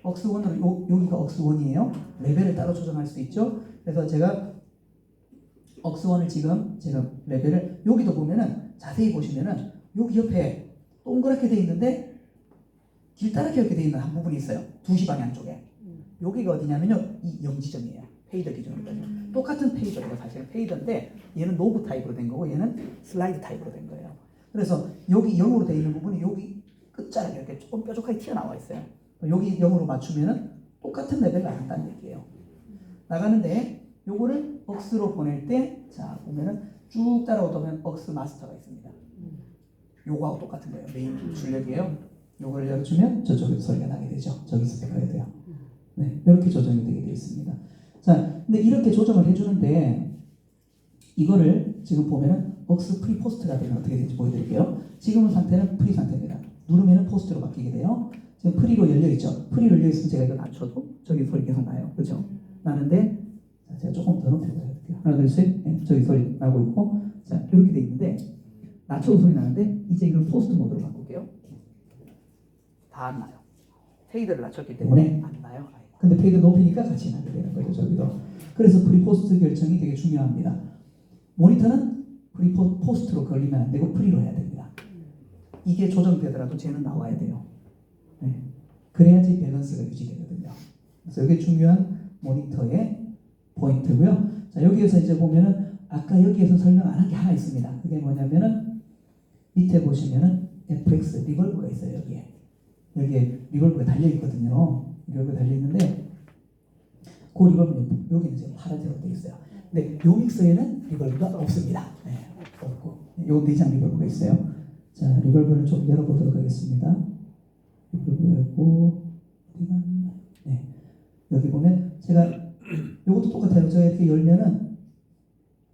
억스1으로 여기가 억스1이에요. 레벨을 따로 조정할 수 있죠. 그래서 제가 억스1을 지금 제가 레벨을 여기도 보면은 자세히 보시면은 여기 옆에 동그랗게 돼 있는데 길다랗게 이렇게 돼 있는 한 부분이 있어요. 2시 방향 쪽에. 여기가 어디냐면요. 이 0지점이에요. 페이더 기준으로. 똑같은 페이더가 사실은 페이더인데 얘는 노브 타입으로 된 거고 얘는 슬라이드 타입으로 된 거예요. 그래서 여기 0으로 돼 있는 부분이 여기 끝자락에 이렇게 조금 뾰족하게 튀어나와 있어요. 여기 0으로 맞추면은 똑같은 레벨 나간다는 얘기예요. 나가는데 요거를 억스로 보낼 때 자 보면은 쭉 따라오다 보면 억스 마스터가 있습니다. 요거하고 똑같은 거예요. 메인 출력이에요. 요거를 열어주면 저쪽에서 소리가 나게 되죠. 저기 스피커에 돼요. 네, 이렇게 조정이 되게 되어 있습니다. 자, 근데 이렇게 조정을 해주는데 이거를 지금 보면은 억스 프리 포스트가 되면 어떻게 되는지 보여드릴게요. 지금 상태는 프리 상태입니다. 누르면은 포스트로 바뀌게 돼요. 지금 프리로 열려 있죠. 프리로 열려 있으면 제가 이거 낮춰도 저기 소리 계속 나요. 그렇죠? 나는데 자, 제가 조금 더 높여볼게요. 하나, 둘, 셋. 네, 저기 소리 나고 있고 자 이렇게 돼 있는데 낮춰도 소리 나는데 이제 이걸 포스트 모드로 바꿀게요. 다 안 나요. 페이드를 낮췄기 때문에 안 나요. 근데 페이드 높이니까 같이 나게 되는 거죠. 저기도. 그래서 프리포스트 결정이 되게 중요합니다. 모니터는 프리포스트로 걸리면 안 되고 프리로 해야 됩니다. 이게 조정되더라도 쟤는 나와야 돼요. 네. 그래야지 밸런스가 유지되거든요. 그래서 이게 중요한 모니터의 포인트고요. 자, 여기에서 이제 보면은 아까 여기에서 설명 안 한 게 하나 있습니다. 그게 뭐냐면은 밑에 보시면은 FX 리벌브가 있어요. 여기에 리벌브가 달려 있거든요. 리벌브가 달려 있는데 그 리벌브는 여기는 지금 파란색으로 되어 있어요. 근데 요 믹서에는 리벌브가 없습니다. 네, 없고 요 내장 리벌브가 있어요. 자, 리벌브를 좀 열어보도록 하겠습니다. 리벌브 열고 네, 여기 보면 제가 요것도 똑같아요. 제가 이렇게 열면은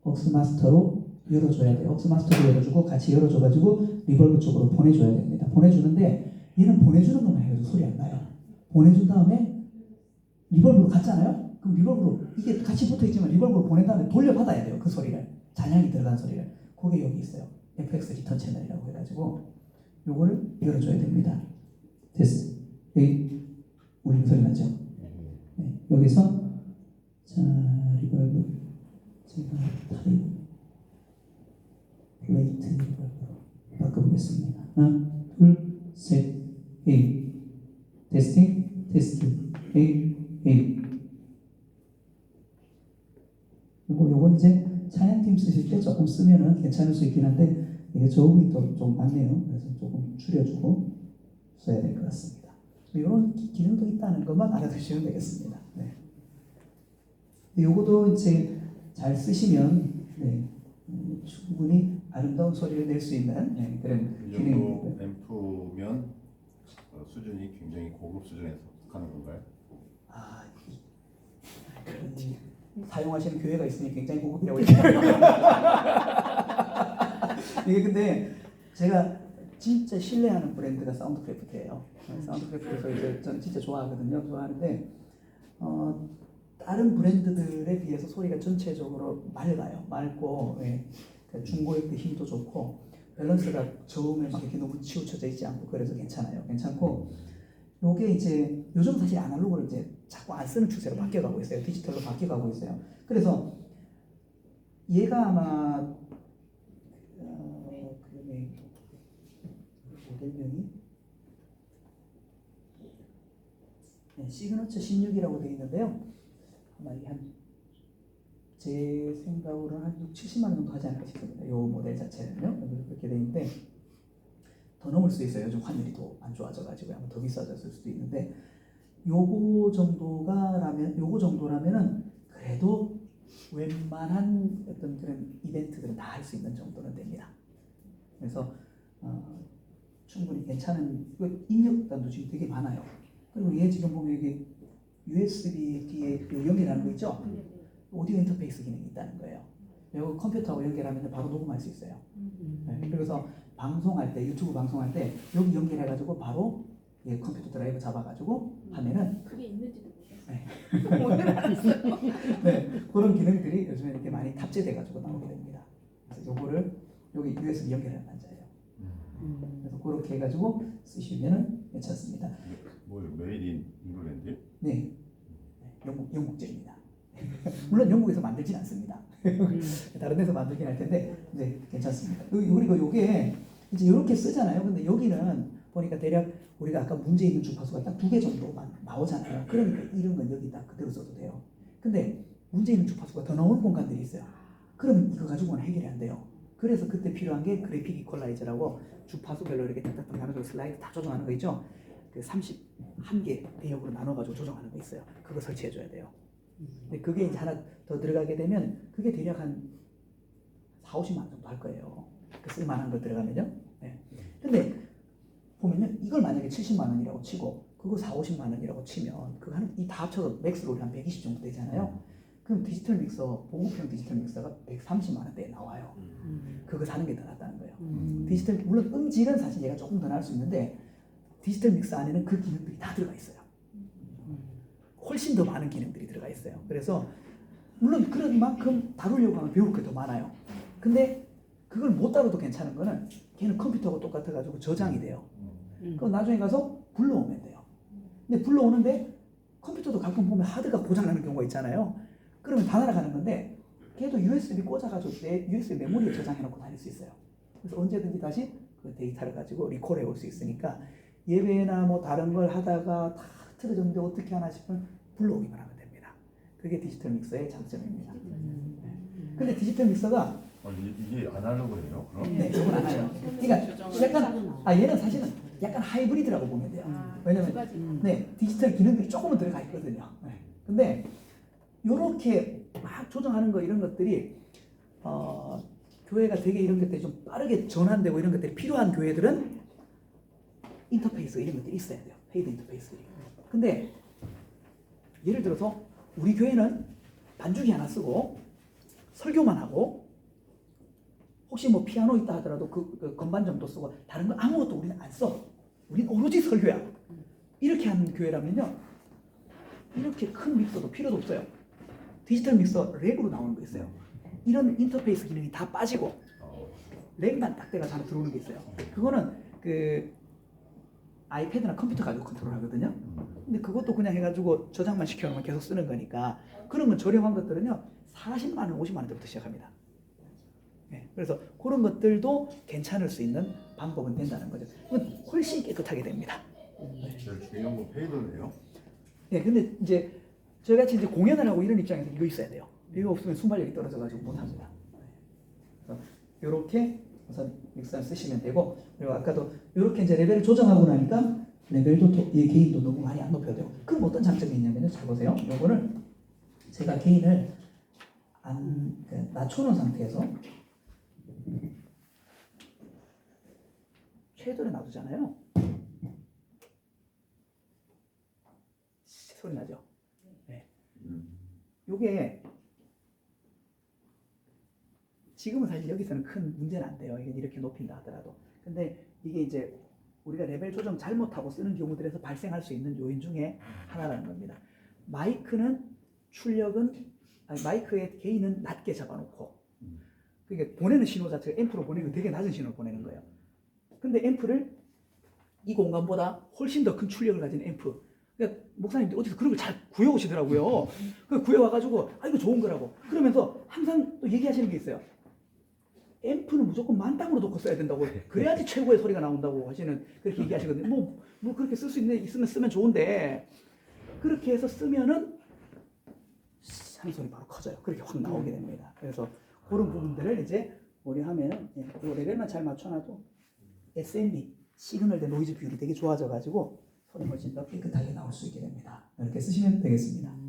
억스 마스터로 열어줘야 돼요. 억스 마스터로 열어주고 같이 열어줘가지고 리벌브 쪽으로 보내줘야 됩니다. 보내주는데 얘는 보내주는 것만 해도 소리 안 나요. 보내준 다음에 리벌브로 갔잖아요. 그럼 리벌브로 이게 같이 붙어있지만 리벌브로 보낸 다음에 돌려받아야 돼요. 그 소리를 잔향이 들어간 소리를. 그게 여기 있어요. FX 리턴 채널이라고 해가지고 요거를 열어줘야 됩니다. 됐어. 여기 울리는 소리 나죠? 네, 여기서 자 리벌브 제가 타입 플레이트 리벌브로 바꿔보겠습니다. 하나 둘 셋 1 테스팅 테스트 1 요건 이제 찬양팀 쓰실 때 조금 쓰면은 괜찮을 수 있긴 한데 이게 저음이 또 좀 많네요. 그래서 조금 줄여주고 써야 될 것 같습니다. 이런 기능도 있다는 것만 알아두시면 되겠습니다. 네. 요거도 이제 잘 쓰시면 네, 충분히 아름다운 소리를 낼 수 있는 네, 그런 이 기능입니다. 정도 앰프면 수준이 굉장히 고급 수준에 속하는 건가요? 아, 그런지 사용하시는 교회가 있으니 굉장히 고급이라고 했어요. 이게 근데 제가 진짜 신뢰하는 브랜드가 사운드크래프트예요. 사운드크래프트에서 이제 저는 진짜 좋아하거든요. 좋아하는데 다른 브랜드들에 비해서 소리가 전체적으로 맑아요. 맑고 예. 중고역대 힘도 좋고 밸런스가 저음에 막 이렇게 너무 치우쳐져 있지 않고 그래서 괜찮아요. 괜찮고 요게 이제 요즘 사실 아날로그를 이제 자꾸 안 쓰는 추세로 바뀌어가고 있어요. 디지털로 바뀌어가고 있어요. 그래서 얘가 아마 네. 모델명이 네, 시그너처 16이라고 되어 있는데요. 아마 이게 제 생각으로는 한 6, 70만 원 정도 하지 않을까 싶습니다. 이 모델 자체는요. 그렇게 되어 있는데 더 넘을 수 있어요. 요즘 환율이 더 안 좋아져가지고 아마 더 비싸졌을 수도 있는데 요거 정도라면은 그래도 웬만한 어떤 그런 이벤트들은 다 할 수 있는 정도는 됩니다. 그래서 충분히 괜찮은 입력단도 지금 되게 많아요. 그리고 얘 지금 보면 이게 USB 뒤에 연결하는 거 있죠? 오디오 인터페이스 기능이 있다는 거예요. 이거 컴퓨터하고 연결하면 바로 녹음할 수 있어요. 네, 그래서 방송할 때 유튜브 방송할 때 여기 연결해가지고 바로 얘 컴퓨터 드라이브 잡아가지고 하면은 그게 있는지도 몰랐어요. 네. 오늘 알았어요. 네, 그런 기능들이 요즘에 이렇게 많이 탑재돼가지고 나오게 됩니다. 그래서 요거를 여기 USB 연결하는 단자예요. 그래서 그렇게 해가지고 쓰시면은 괜찮습니다. 뭐 메이드 인 잉글랜드? 네, 영국제입니다. 물론 영국에서 만들진 않습니다. 다른 데서 만들긴 할 텐데, 네, 괜찮습니다. 그리고 요게 이제 이렇게 쓰잖아요. 근데 여기는 보니까 대략 우리가 아까 문제 있는 주파수가 딱 2개 정도만 나오잖아요. 그러니까 이런 건 여기 딱 그대로 써도 돼요. 근데 문제 있는 주파수가 더 나오는 공간들이 있어요. 그러면 이거 가지고는 해결이 안 돼요. 그래서 그때 필요한 게 그래픽 이퀄라이저라고 주파수별로 이렇게 딱딱딱 나눠서 슬라이드 다 조정하는 거 있죠. 그 31개 대역으로 나눠가지고 조정하는 거 있어요. 그거 설치해줘야 돼요. 근데 그게 이제 하나 더 들어가게 되면 그게 대략 한 4, 50만 원 정도 할 거예요. 그 쓸만한 거 들어가면요. 네. 근데 보면요, 이걸 만약에 70만 원이라고 치고 그거 4, 50만 원이라고 치면 그거 이 다 합쳐서 맥스로 한 120 정도 되잖아요. 그럼 디지털 믹서, 보급형 디지털 믹서가 130만 원대에 나와요. 그거 사는 게 더 낫다는 거예요. 디지털, 물론 음질은 사실 얘가 조금 더 나을 수 있는데 디지털 믹서 안에는 그 기능들이 다 들어가 있어요. 훨씬 더 많은 기능들이 들어가 있어요. 그래서 물론 그런 만큼 다루려고 하면 배울 게 더 많아요. 근데 그걸 못 다뤄도 괜찮은 거는 걔는 컴퓨터하고 똑같아가지고 저장이 돼요. 그럼 나중에 가서 불러오면 돼요. 근데 불러오는데 컴퓨터도 가끔 보면 하드가 고장나는 경우가 있잖아요. 그러면 다 날아가는 건데 걔도 USB 꽂아가지고 내 USB 메모리에 저장해놓고 다닐 수 있어요. 그래서 언제든지 다시 그 데이터를 가지고 리콜해 올 수 있으니까 예배나 뭐 다른 걸 하다가 다 틀어졌는데 어떻게 하나 싶으면 불러오기만 하면 됩니다. 그게 디지털 믹서의 장점입니다. 근데 디지털 믹서가 이게 아날로그예요? 그럼? 네, 저건 안 해요. 그러니까 약간 얘는 사실은 약간 하이브리드라고 보면 돼요. 두 왜냐면 가지. 네, 디지털 기능들이 조금은 들어가 있거든요. 네. 근데 요렇게 막 조정하는 거 이런 것들이 교회가 되게 이런 것들이 좀 빠르게 전환되고 이런 것들이 필요한 교회들은 인터페이스 이런 것들이 있어야 돼요. 페이드 인터페이스들이. 근데 예를 들어서 우리 교회는 반주기 하나 쓰고 설교만 하고 혹시 뭐 피아노 있다 하더라도 그 건반 정도 쓰고 다른 거 아무것도 우리는 안 써. 우리는 오로지 설교야. 이렇게 하는 교회라면요. 이렇게 큰 믹서도 필요도 없어요. 디지털 믹서 렉으로 나오는 거 있어요. 이런 인터페이스 기능이 다 빠지고 렉만 딱 돼가지고 하나 들어오는 게 있어요. 그거는 그 아이패드나 컴퓨터 가지고 컨트롤하거든요. 근데 그것도 그냥 해가지고 저장만 시켜놓으면 계속 쓰는 거니까 그런 건 저렴한 것들은요 40만 원, 50만 원대부터 시작합니다. 네, 그래서 그런 것들도 괜찮을 수 있는 방법은 된다는 거죠. 그건 훨씬 깨끗하게 됩니다. 제일 중요한 건 페이더네요. 네, 근데 이제 저희같이 이제 공연을 하고 이런 입장에서 이거 있어야 돼요. 이거 없으면 순발력이 떨어져가지고 못합니다. 그래서 이렇게 우선 믹서를 쓰시면 되고, 그리고 아까도 이렇게 이제 레벨을 조정하고 나니까 레벨도 얘 게인도 너무 많이 안 높여도 돼요. 그럼 어떤 장점이 있냐면요, 잘 보세요. 요거를 제가 게인을 낮춰놓은 상태에서 최대로 놔두잖아요. 소리 나죠? 네. 요게 지금은 사실 여기서는 큰 문제는 안 돼요. 이게 이렇게 높인다 하더라도. 근데 이게 이제 우리가 레벨 조정 잘못하고 쓰는 경우들에서 발생할 수 있는 요인 중에 하나라는 겁니다. 마이크는 마이크의 게인은 낮게 잡아놓고, 그러니까 보내는 신호 자체가 앰프로 보내는 되게 낮은 신호를 보내는 거예요. 근데 앰프를 이 공간보다 훨씬 더 큰 출력을 가진 앰프, 그러니까 목사님들이 어디서 그런 걸 잘 구해오시더라고요. 그 구해와가지고 이거 좋은 거라고 그러면서 항상 또 얘기하시는 게 있어요. 앰프는 무조건 만땅으로 놓고 써야 된다고 그래야지 최고의 소리가 나온다고 하시는 그렇게 얘기하시거든요. 뭐 그렇게 쓸 수 있으면 쓰면 좋은데 그렇게 해서 쓰면은 산소리 바로 커져요. 그렇게 확 나오게 됩니다. 그래서 그런 부분들을 이제 우리 하면은 이 레벨만 잘 맞춰놔도 SNB 시그널 대 노이즈 비율이 되게 좋아져가지고 소리 훨씬 더 깨끗하게 나올 수 있게 됩니다. 이렇게 쓰시면 되겠습니다.